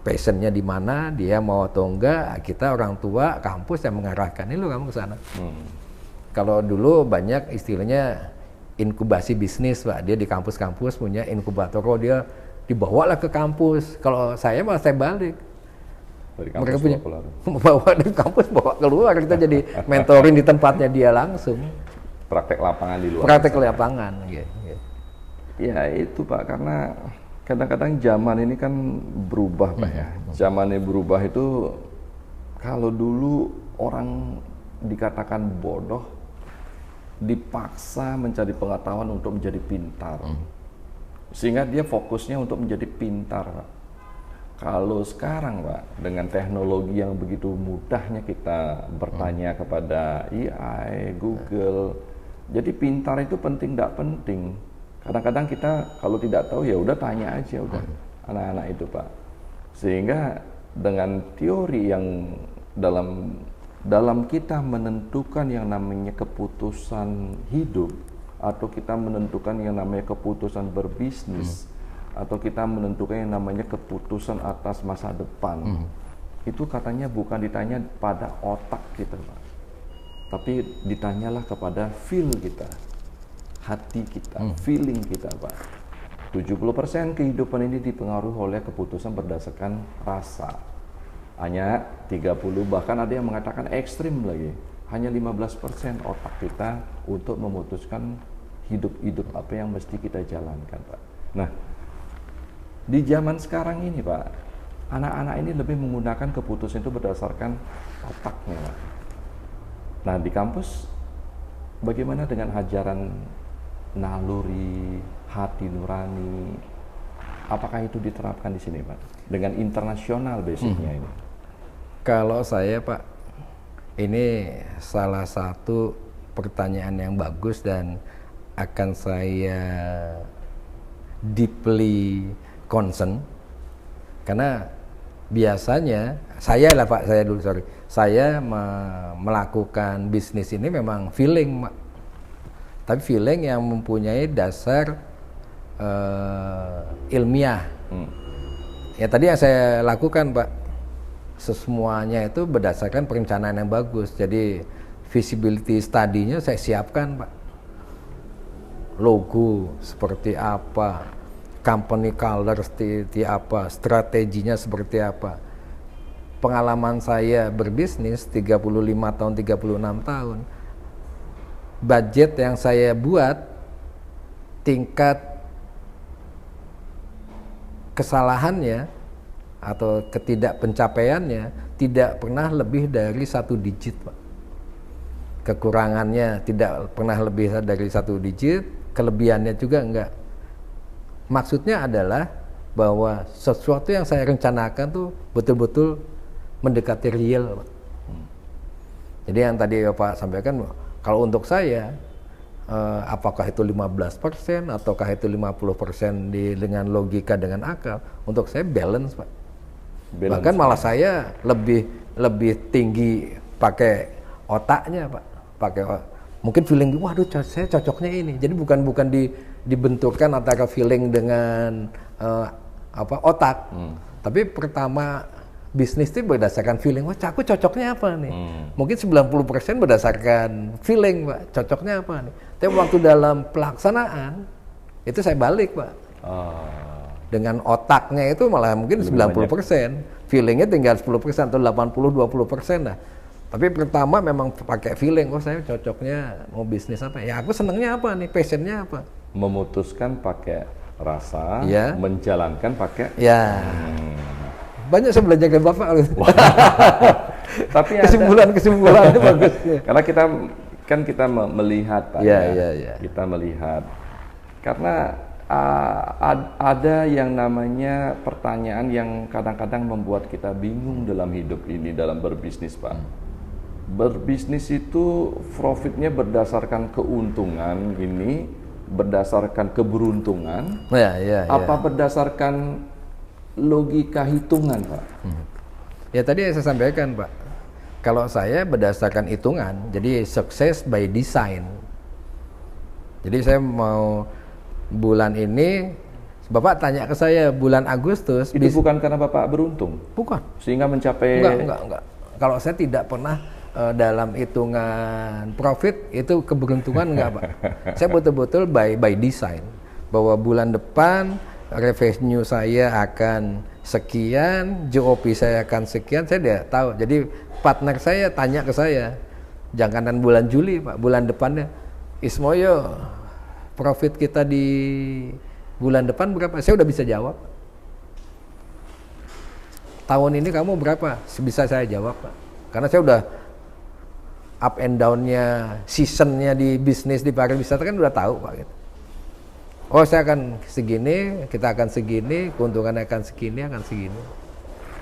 passionnya di mana, dia mau atau enggak. Kita orang tua kampus yang mengarahkan, ini lo kamu ke sana. Kalau dulu banyak istilahnya inkubasi bisnis, Pak. Dia di kampus-kampus punya inkubator, dia dibawalah ke kampus. Kalau saya malah saya balik. Mereka punya bawa dari kampus, bawa keluar, kita jadi mentoring di tempatnya dia langsung. Praktek lapangan di luar. Praktek lapangan, gitu. Ya itu, Pak, karena kadang-kadang zaman ini kan berubah, Pak, ya. Zamannya berubah itu, kalau dulu orang dikatakan bodoh, dipaksa mencari pengetahuan untuk menjadi pintar, sehingga dia fokusnya untuk menjadi pintar, Pak. Kalau sekarang, Pak, dengan teknologi yang begitu mudahnya kita bertanya kepada AI, Google, jadi pintar itu penting tidak penting. Kadang-kadang kita kalau tidak tahu ya udah tanya aja udah anak-anak itu, Pak. Sehingga dengan teori yang dalam kita menentukan yang namanya keputusan hidup, atau kita menentukan yang namanya keputusan berbisnis, atau kita menentukan yang namanya keputusan atas masa depan, itu katanya bukan ditanya pada otak kita, Pak, tapi ditanyalah kepada feel kita, hati kita, feeling kita, Pak. 70% kehidupan ini dipengaruhi oleh keputusan berdasarkan rasa. Hanya 30, bahkan ada yang mengatakan ekstrim lagi, hanya 15% otak kita untuk memutuskan hidup apa yang mesti kita jalankan, Pak. Nah, di zaman sekarang ini, Pak, anak-anak ini lebih menggunakan keputusan itu berdasarkan otaknya, Pak. Nah, di kampus bagaimana dengan ajaran naluri, hati nurani? Apakah itu diterapkan di sini, Pak? Dengan internasional basicnya ini. Kalau saya, Pak, ini salah satu pertanyaan yang bagus dan akan saya deeply concern, karena biasanya saya melakukan bisnis ini memang feeling, Pak. Tapi feeling yang mempunyai dasar ilmiah. Ya tadi yang saya lakukan, Pak, semuanya itu berdasarkan perencanaan yang bagus. Jadi visibility study-nya saya siapkan, Pak. Logo seperti apa, company color seperti apa, strateginya seperti apa. Pengalaman saya berbisnis 35 tahun, 36 tahun. Budget yang saya buat, tingkat kesalahannya atau ketidakpencapaiannya tidak pernah lebih dari 1 digit, Pak. Kekurangannya tidak pernah lebih dari 1 digit, kelebihannya juga enggak. Maksudnya adalah bahwa sesuatu yang saya rencanakan tuh betul-betul mendekati real, Pak. Jadi yang tadi Bapak sampaikan, kalau untuk saya apakah itu 15% ataukah itu 50% dengan logika, dengan akal, untuk saya balance, Pak. Bahkan malah saya lebih tinggi pakai otaknya, Pak. Mungkin feeling, waduh saya cocoknya ini. Jadi bukan dibenturkan antara feeling dengan otak. Tapi pertama bisnis itu berdasarkan feeling. Wah, aku cocoknya apa nih? Mungkin 90% berdasarkan feeling, Pak. Cocoknya apa nih? Tapi waktu dalam pelaksanaan itu saya balik, Pak. Dengan otaknya itu malah mungkin 90%, feelingnya tinggal 10% atau 80-20% lah. Tapi pertama memang pakai feeling, saya cocoknya mau bisnis apa? Ya aku senengnya apa nih, passionnya apa? Memutuskan pakai rasa, menjalankan pakai. Ya. Banyak saya belajar dari Bapak. Tapi kesimpulannya bagus. Karena kita melihat, Pak. Iya. Kita melihat. Karena ada yang namanya pertanyaan yang kadang-kadang membuat kita bingung dalam hidup ini, dalam berbisnis, Pak. Berbisnis itu profitnya berdasarkan keuntungan ini, berdasarkan keberuntungan, apa berdasarkan logika hitungan, Pak? Ya tadi saya sampaikan, Pak. Kalau saya berdasarkan hitungan, jadi sukses by design. Jadi saya mau bulan ini, Bapak tanya ke saya bulan Agustus. Itu bukan karena Bapak beruntung? Bukan. Sehingga mencapai... Enggak. Kalau saya tidak pernah dalam hitungan profit, itu keberuntungan enggak, Pak. Saya betul-betul by design. Bahwa bulan depan revenue saya akan sekian, GOP saya akan sekian, saya tidak tahu. Jadi partner saya tanya ke saya, janganan bulan Juli, Pak, bulan depannya, Ismoyo, profit kita di bulan depan berapa? Saya udah bisa jawab. Tahun ini kamu berapa? Bisa saya jawab, Pak. Karena saya udah up and down-nya, season-nya di bisnis, di pariwisata kan udah tahu, Pak. Gitu. Oh, saya akan segini, kita akan segini, keuntungannya akan segini.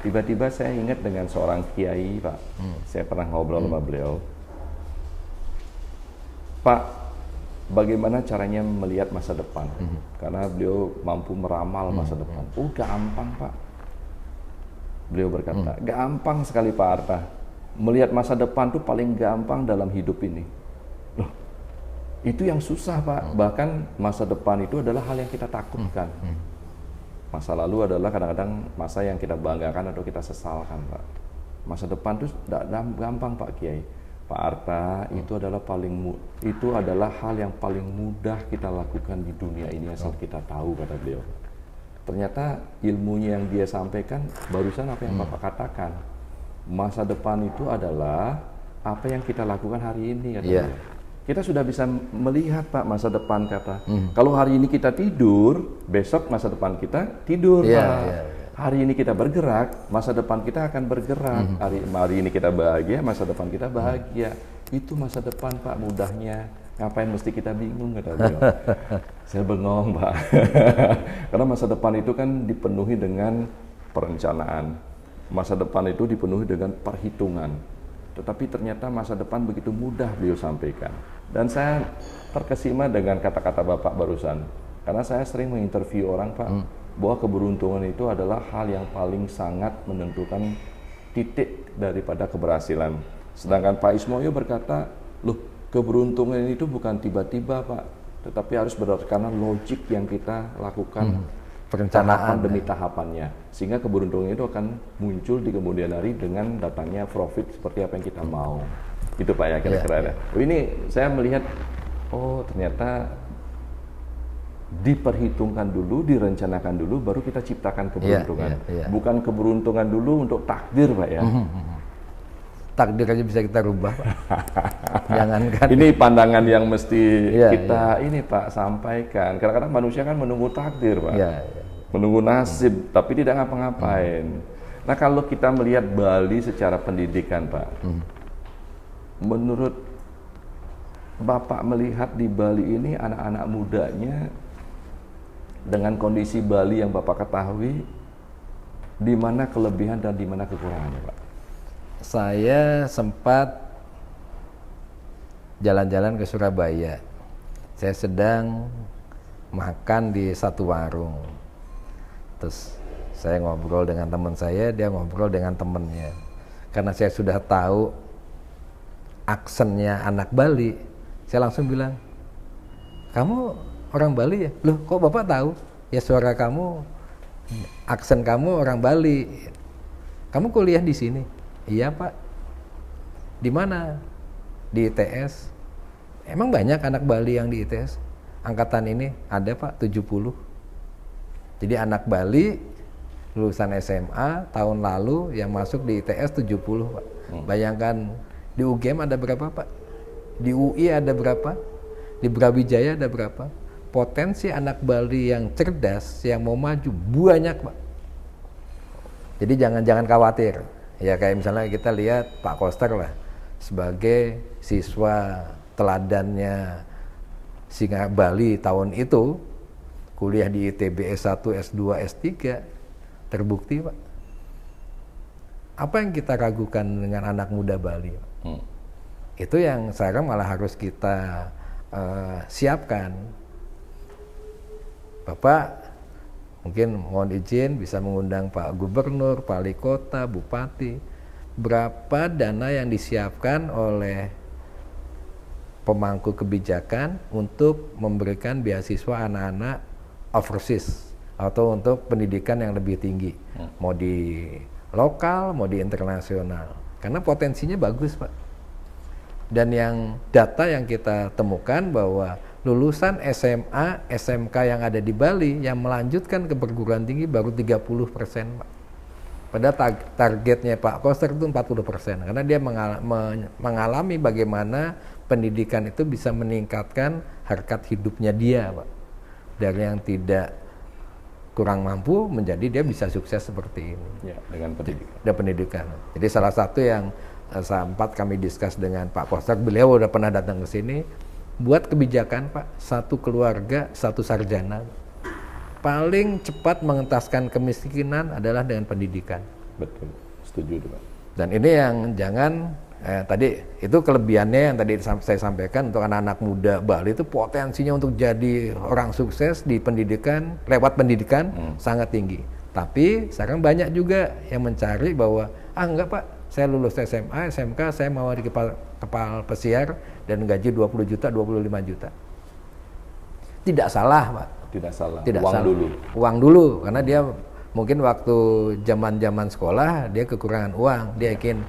Tiba-tiba saya ingat dengan seorang kiai, Pak. Saya pernah ngobrol sama beliau. Pak, bagaimana caranya melihat masa depan? Karena beliau mampu meramal masa depan. Oh, gampang, Pak. Beliau berkata, gampang sekali, Pak Arta. Melihat masa depan itu paling gampang dalam hidup ini. Loh, itu yang susah, Pak. Bahkan masa depan itu adalah hal yang kita takutkan. Masa lalu adalah kadang-kadang masa yang kita banggakan atau kita sesalkan, Pak. Masa depan itu tidak gampang, Pak Kiai. Pak Arta, itu adalah hal yang paling mudah kita lakukan di dunia ini asal kita tahu, kata beliau. Ternyata ilmunya yang dia sampaikan barusan apa yang Bapak katakan. Masa depan itu adalah apa yang kita lakukan hari ini, kata Iya. beliau. Kita sudah bisa melihat, Pak, masa depan, kata. Kalau hari ini kita tidur, besok masa depan kita tidur, Iya, Pak. iya, Hari ini kita bergerak, masa depan kita akan bergerak. Hari ini kita bahagia, masa depan kita bahagia. Itu masa depan, Pak, mudahnya. Ngapain mesti kita bingung, kata beliau. Saya bengong, Pak. Karena masa depan itu kan dipenuhi dengan perencanaan. Masa depan itu dipenuhi dengan perhitungan. Tetapi ternyata masa depan begitu mudah beliau sampaikan. Dan saya terkesima dengan kata-kata Bapak barusan. Karena saya sering menginterview orang, Pak, bahwa keberuntungan itu adalah hal yang paling sangat menentukan titik daripada keberhasilan. Sedangkan Pak Ismoyo berkata, loh, keberuntungan itu bukan tiba-tiba, Pak, tetapi harus berdasarkan logik yang kita lakukan. Perencanaan Tahapan demi tahapannya, sehingga keberuntungan itu akan muncul di kemudian hari dengan datangnya profit seperti apa yang kita mau. Itu, Pak, ya, kira-kira. Oh, ini saya melihat, oh ternyata diperhitungkan dulu, direncanakan dulu, baru kita ciptakan keberuntungan. Iya. Bukan keberuntungan dulu untuk takdir, Pak, ya. Takdir aja bisa kita rubah, Pak. Jangankan. Ini pandangan yang mesti Iya, kita ini, Pak, sampaikan. Kadang-kadang manusia kan menunggu takdir, Pak. Iya. Menunggu nasib, tapi tidak ngapa-ngapain. Nah, kalau kita melihat Bali secara pendidikan, Pak, menurut Bapak melihat di Bali ini anak-anak mudanya dengan kondisi Bali yang Bapak ketahui, di mana kelebihan dan di mana kekurangannya, Pak? Saya sempat jalan-jalan ke Surabaya. Saya sedang makan di satu warung. Terus saya ngobrol dengan teman saya, dia ngobrol dengan temennya. Karena saya sudah tahu aksennya anak Bali, saya langsung bilang, kamu orang Bali ya? Loh, kok Bapak tahu? Ya suara kamu, aksen kamu orang Bali. Kamu kuliah di sini? Iya, Pak. Di mana? Di ITS. Emang banyak anak Bali yang di ITS? Angkatan ini ada, Pak, 70. Jadi anak Bali lulusan SMA tahun lalu yang masuk di ITS 70, Pak. Bayangkan di UGM ada berapa, Pak? Di UI ada berapa? Di Brawijaya ada berapa? Potensi anak Bali yang cerdas, yang mau maju banyak, Pak. Jadi jangan khawatir. Ya kayak misalnya kita lihat Pak Koster lah sebagai siswa teladannya Singa Bali tahun itu, kuliah di ITB S1, S2, S3, terbukti, Pak. Apa yang kita ragukan dengan anak muda Bali, Pak? Itu yang sekarang malah harus kita siapkan. Bapak mungkin mohon izin bisa mengundang Pak Gubernur, Pak Wali Kota, Bupati. Berapa dana yang disiapkan oleh pemangku kebijakan untuk memberikan beasiswa anak-anak overseas atau untuk pendidikan yang lebih tinggi, mau di lokal, mau di internasional. Karena potensinya bagus, Pak. Dan yang data yang kita temukan bahwa lulusan SMA, SMK yang ada di Bali yang melanjutkan ke perguruan tinggi baru 30%, Pak. Pada targetnya Pak Koster itu 40%, karena dia mengalami bagaimana pendidikan itu bisa meningkatkan harkat hidupnya dia, Pak. Dari yang tidak kurang mampu menjadi dia bisa sukses seperti ini. Ya, dengan pendidikan. Dan pendidikan. Jadi salah satu yang sempat kami diskus dengan Pak Koster, beliau udah pernah datang ke sini. Buat kebijakan, Pak, satu keluarga, satu sarjana. Paling cepat mengentaskan kemiskinan adalah dengan pendidikan. Betul, setuju itu, Pak. Dan ini yang jangan, tadi itu kelebihannya yang tadi saya sampaikan untuk anak-anak muda Bali itu potensinya untuk jadi orang sukses di pendidikan, lewat pendidikan sangat tinggi. Tapi sekarang banyak juga yang mencari bahwa, enggak, Pak, saya lulus SMA, SMK, saya mau di kepala pesiar dan gaji 20 juta, 25 juta. Tidak salah, Pak. Tidak salah. Tidak Uang salah. dulu. Uang dulu, karena dia mungkin waktu zaman sekolah dia kekurangan uang, dia ingin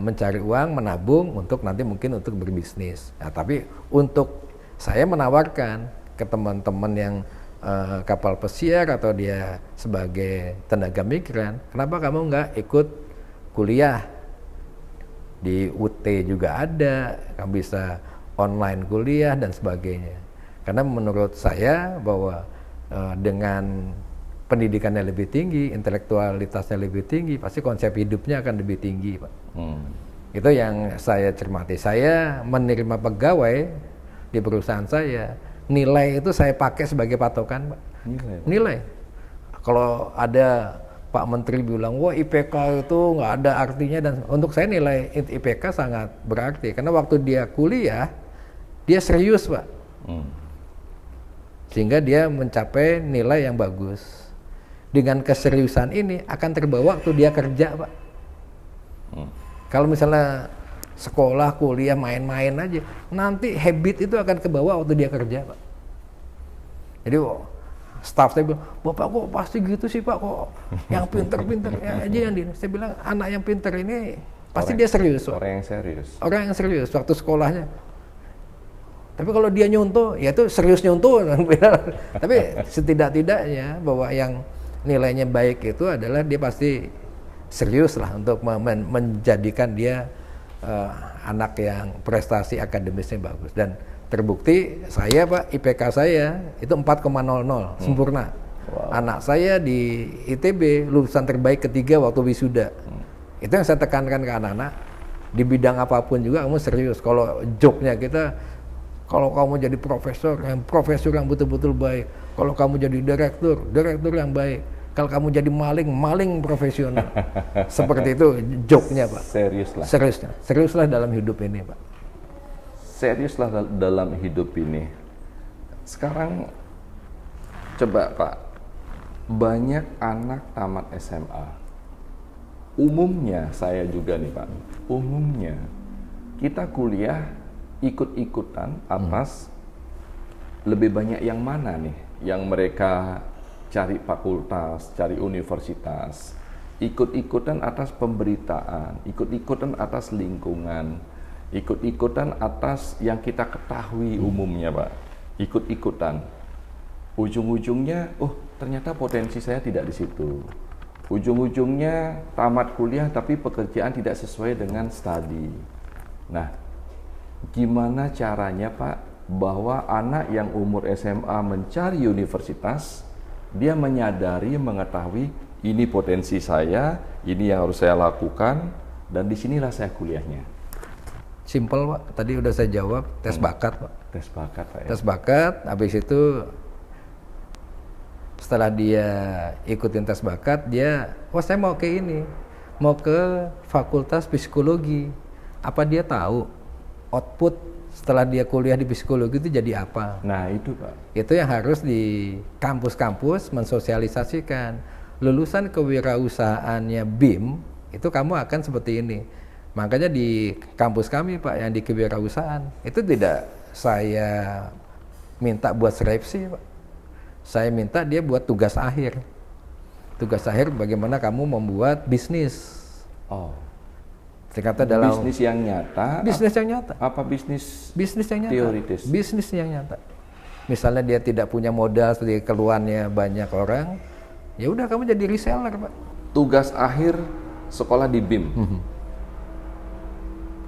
mencari uang, menabung untuk nanti mungkin untuk berbisnis. Nah, tapi untuk saya menawarkan ke teman-teman yang kapal pesiar atau dia sebagai tenaga migran, kenapa kamu nggak ikut kuliah di UT juga ada, kamu bisa online kuliah dan sebagainya. Karena menurut saya bahwa dengan pendidikannya lebih tinggi, intelektualitasnya lebih tinggi, pasti konsep hidupnya akan lebih tinggi, Pak. Itu yang saya cermati. Saya menerima pegawai di perusahaan saya, nilai itu saya pakai sebagai patokan, Pak. Nilai. Kalau ada Pak Menteri bilang, wah IPK itu nggak ada artinya, dan untuk saya nilai IPK sangat berarti. Karena waktu dia kuliah, dia serius, Pak. Sehingga dia mencapai nilai yang bagus. Dengan keseriusan ini akan terbawa waktu dia kerja, Pak. Kalau misalnya sekolah, kuliah, main-main aja, nanti habit itu akan kebawa waktu dia kerja, Pak. Jadi staff saya bilang, Bapak kok pasti gitu sih Pak, kok yang pinter-pinter aja yang di. Saya bilang, anak yang pinter ini pasti dia serius, Pak. Orang yang serius. Orang yang serius waktu sekolahnya. Tapi kalau dia nyontoh, ya itu serius nyontoh. Tapi setidak-tidaknya bahwa yang nilainya baik itu adalah dia pasti serius lah untuk menjadikan dia anak yang prestasi akademisnya bagus. Dan terbukti saya, Pak, IPK saya itu 4,00 sempurna. Wow. Anak saya di ITB lulusan terbaik ketiga waktu wisuda. Itu yang saya tekankan ke anak-anak, di bidang apapun juga kamu serius. Kalau jobnya kita, kalau kamu jadi profesor yang betul-betul baik. Kalau kamu jadi direktur yang baik. Kalau kamu jadi maling profesional. Seperti itu jobnya, Pak. Seriuslah dalam hidup ini, Pak. Seriuslah dalam hidup ini. Sekarang coba, Pak, banyak anak tamat SMA. Umumnya saya juga nih, Pak. Umumnya kita kuliah ikut-ikutan atas lebih banyak yang mana nih? Yang mereka cari fakultas, cari universitas, ikut-ikutan atas pemberitaan, ikut-ikutan atas lingkungan, ikut-ikutan atas yang kita ketahui umumnya, Pak. Ikut-ikutan. Ujung-ujungnya, ternyata potensi saya tidak di situ. Ujung-ujungnya tamat kuliah tapi pekerjaan tidak sesuai dengan studi. Nah, gimana caranya, Pak, bahwa anak yang umur SMA mencari universitas, dia menyadari, mengetahui ini potensi saya, ini yang harus saya lakukan, dan disinilah saya kuliahnya. Simpel, Pak. Tadi udah saya jawab, tes bakat, Pak. Tes bakat, Pak. Ya? Tes bakat, habis itu setelah dia ikutin tes bakat, dia, saya mau ke ini, mau ke fakultas psikologi. Apa dia tahu output setelah dia kuliah di psikologi itu jadi apa? Nah itu, Pak. Itu yang harus di kampus-kampus mensosialisasikan. Lulusan kewirausahaannya BIM, itu kamu akan seperti ini. Makanya di kampus kami, Pak, yang di kewirausahaan, itu tidak saya minta buat skripsi, Pak. Saya minta dia buat tugas akhir. Tugas akhir bagaimana kamu membuat bisnis. Kata dalam bisnis yang nyata. Bisnis yang nyata. Apa bisnis? Bisnis yang nyata. Teoritis. Bisnis yang nyata. Misalnya dia tidak punya modal seperti keluarnya banyak orang, ya udah kamu jadi reseller, Pak. Tugas akhir sekolah di BIM.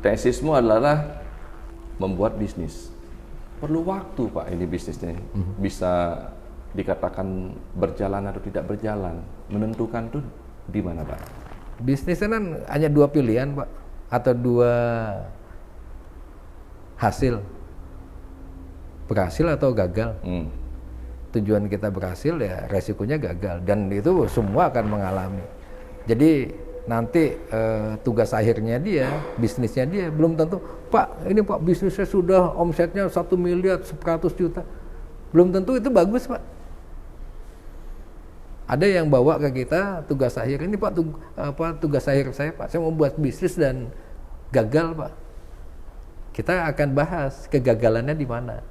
Tesismu adalah membuat bisnis. Perlu waktu, Pak, ini bisnisnya. Bisa dikatakan berjalan atau tidak berjalan. Menentukan tuh di mana, Pak? Bisnisnya kan hanya dua pilihan, Pak, atau dua hasil, berhasil atau gagal. Tujuan kita berhasil, ya resikonya gagal, dan itu semua akan mengalami. Jadi nanti tugas akhirnya dia, bisnisnya dia belum tentu, Pak, ini Pak bisnisnya sudah omsetnya 1 miliar 100 juta, belum tentu itu bagus, Pak. Ada yang bawa ke kita tugas akhir, ini Pak, tugas akhir saya, Pak, saya mau buat bisnis dan gagal, Pak. Kita akan bahas kegagalannya di mana.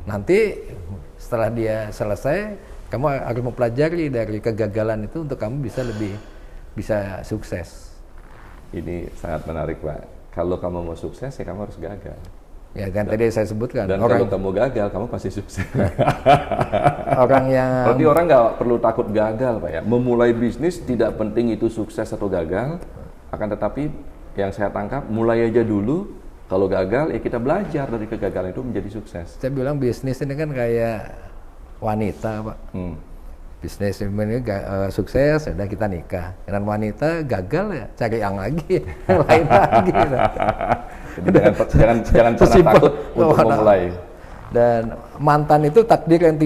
Nanti setelah dia selesai, kamu harus mempelajari dari kegagalan itu untuk kamu bisa sukses. Ini sangat menarik, Pak. Kalau kamu mau sukses, ya kamu harus gagal. Ya kan, tadi saya sebutkan. Dan kalau kamu gagal, kamu pasti sukses. Berarti orang nggak perlu takut gagal, Pak, ya. Memulai bisnis tidak penting itu sukses atau gagal, akan tetapi yang saya tangkap, mulai aja dulu. Kalau gagal, ya kita belajar dari kegagalan itu menjadi sukses. Saya bilang bisnis ini kan kayak wanita, Pak. Bisnis ini sukses, udah kita nikah. Dan wanita gagal ya cari yang lagi, yang lain lagi. Jadi jangan pernah takut untuk memulai. Dan mantan itu takdir yang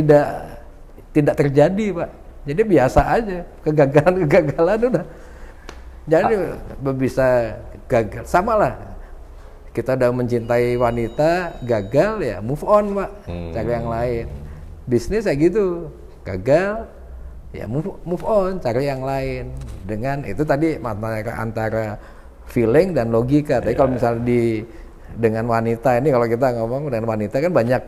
tidak terjadi, Pak. Jadi biasa aja, kegagalan udah. Jadi bisa gagal, sama lah. Kita udah mencintai wanita, gagal ya move on, Pak. Cari yang lain. Bisnis kayak gitu, gagal ya move on, cari yang lain. Dengan itu tadi antara feeling dan logika. Tapi kalau misalnya dengan wanita ini, kalau kita ngomong dengan wanita kan banyak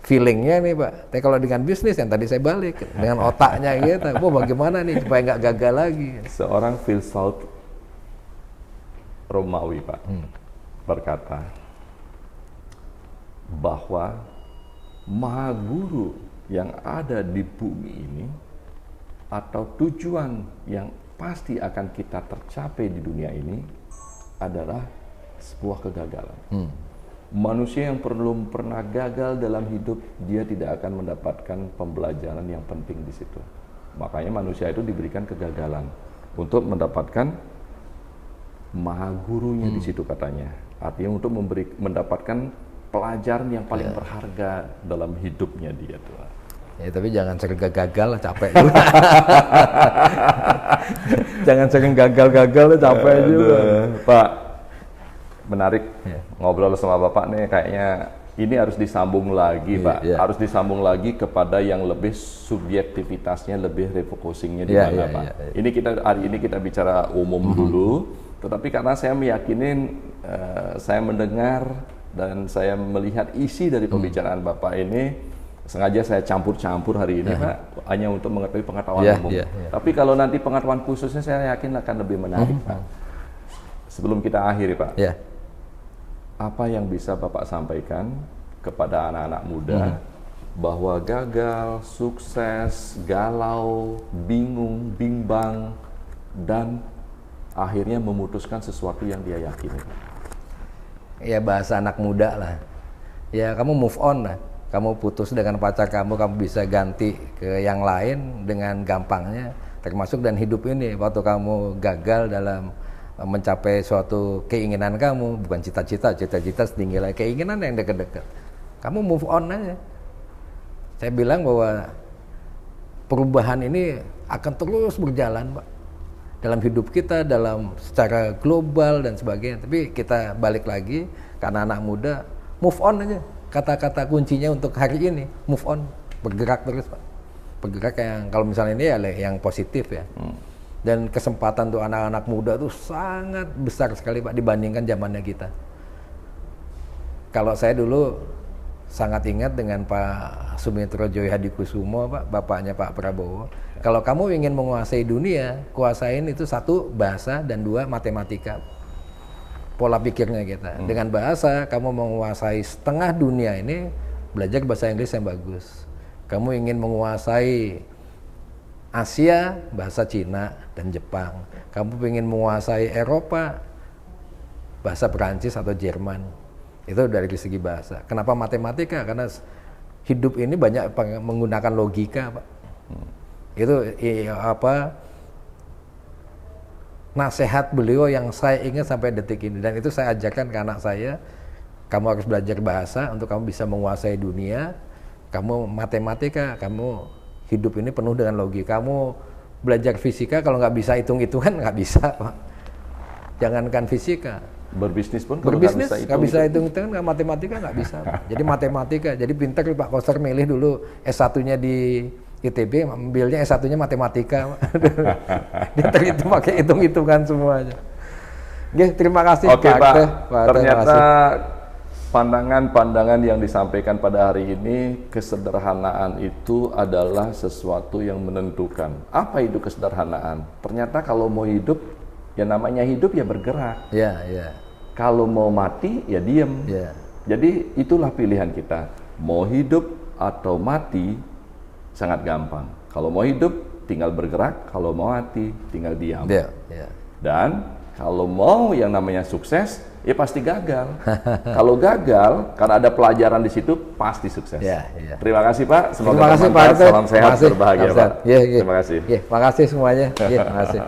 feelingnya nih, Pak. Tapi kalau dengan bisnis yang tadi saya balik dengan otaknya gitu, bagaimana nih supaya nggak gagal lagi. Seorang filsuf Romawi, Pak, berkata bahwa maha guru yang ada di bumi ini atau tujuan yang pasti akan kita tercapai di dunia ini adalah sebuah kegagalan. Manusia yang belum pernah gagal dalam hidup, dia tidak akan mendapatkan pembelajaran yang penting di situ. Makanya manusia itu diberikan kegagalan untuk mendapatkan maha gurunya di situ katanya. Artinya untuk mendapatkan pelajaran yang paling berharga dalam hidupnya dia tuh. Ya, tapi jangan sering gagal lah, capek juga. Jangan sering gagal capek juga. Pak, menarik ngobrol sama Bapak nih, kayaknya ini harus disambung lagi, Pak. Harus disambung lagi kepada yang lebih subjektivitasnya, lebih refocusingnya di mana, Pak. Ini hari ini kita bicara umum dulu, tetapi karena saya meyakini, saya mendengar dan saya melihat isi dari pembicaraan Bapak ini, sengaja saya campur-campur hari ini, Pak, hanya untuk mengetahui pengetahuan umum. Tapi kalau nanti pengetahuan khususnya saya yakin akan lebih menarik, Pak. Sebelum kita akhiri, Pak, apa yang bisa Bapak sampaikan kepada anak-anak muda bahwa gagal, sukses, galau, bingung, bimbang, dan akhirnya memutuskan sesuatu yang dia yakini? Ya bahasa anak muda lah. Ya kamu move on lah. Kamu putus dengan pacar kamu bisa ganti ke yang lain dengan gampangnya. Termasuk dan hidup ini, waktu kamu gagal dalam mencapai suatu keinginan kamu, bukan cita-cita setinggi lagi, keinginan yang dekat-dekat, kamu move on aja. Saya bilang bahwa perubahan ini akan terus berjalan, Pak, dalam hidup kita, dalam secara global dan sebagainya. Tapi kita balik lagi karena anak muda, move on aja. Kata-kata kuncinya untuk hari ini, move on, bergerak terus, Pak. Bergerak yang kalau misalnya ini ya yang positif ya. Dan kesempatan untuk anak-anak muda tuh sangat besar sekali, Pak, dibandingkan zamannya kita. Kalau saya dulu sangat ingat dengan Pak Sumitro Joyo Hadikusumo, Pak, bapaknya Pak Prabowo. Kalau kamu ingin menguasai dunia, kuasain itu 1 bahasa dan 2 matematika. Pola pikirnya kita. Dengan bahasa, kamu menguasai setengah dunia ini, belajar bahasa Inggris yang bagus. Kamu ingin menguasai Asia, bahasa Cina dan Jepang. Kamu ingin menguasai Eropa, bahasa Perancis atau Jerman. Itu dari segi bahasa. Kenapa matematika? Karena hidup ini banyak menggunakan logika, Pak. Itu nasihat beliau yang saya ingat sampai detik ini, dan itu saya ajarkan ke anak saya. Kamu harus belajar bahasa untuk kamu bisa menguasai dunia. Kamu matematika, kamu hidup ini penuh dengan logika. Kamu belajar fisika, kalau nggak bisa hitung-hitungan nggak bisa, Pak. Jangankan fisika, berbisnis pun berbisnis nggak bisa hitung-hitungan, matematika nggak bisa. Jadi matematika, jadi pintar Pak Koster milih dulu S1-nya di ITB, ambilnya S1-nya matematika. Dia terhitung pakai hitung-hitungan semuanya. Oke, terima kasih, Oke, Pak. Pak. Ternyata pandangan-pandangan yang disampaikan pada hari ini, kesederhanaan itu adalah sesuatu yang menentukan. Apa itu kesederhanaan? Ternyata kalau mau hidup, ya namanya hidup ya bergerak. Ya. Kalau mau mati, ya diem. Ya. Jadi itulah pilihan kita. Mau hidup atau mati, sangat gampang. Kalau mau hidup, tinggal bergerak. Kalau mau mati, tinggal diam. Ya. Dan Kalau mau yang namanya sukses, ya pasti gagal. Kalau gagal, karena ada pelajaran di situ, pasti sukses. Ya, ya. Terima kasih Pak, semoga Terima kasih Pak bermanfaat. Arthur. Salam sehat, berbahagia Pak. Ya, ya. Terima kasih. Ya, makasih semuanya. Ya, terima kasih.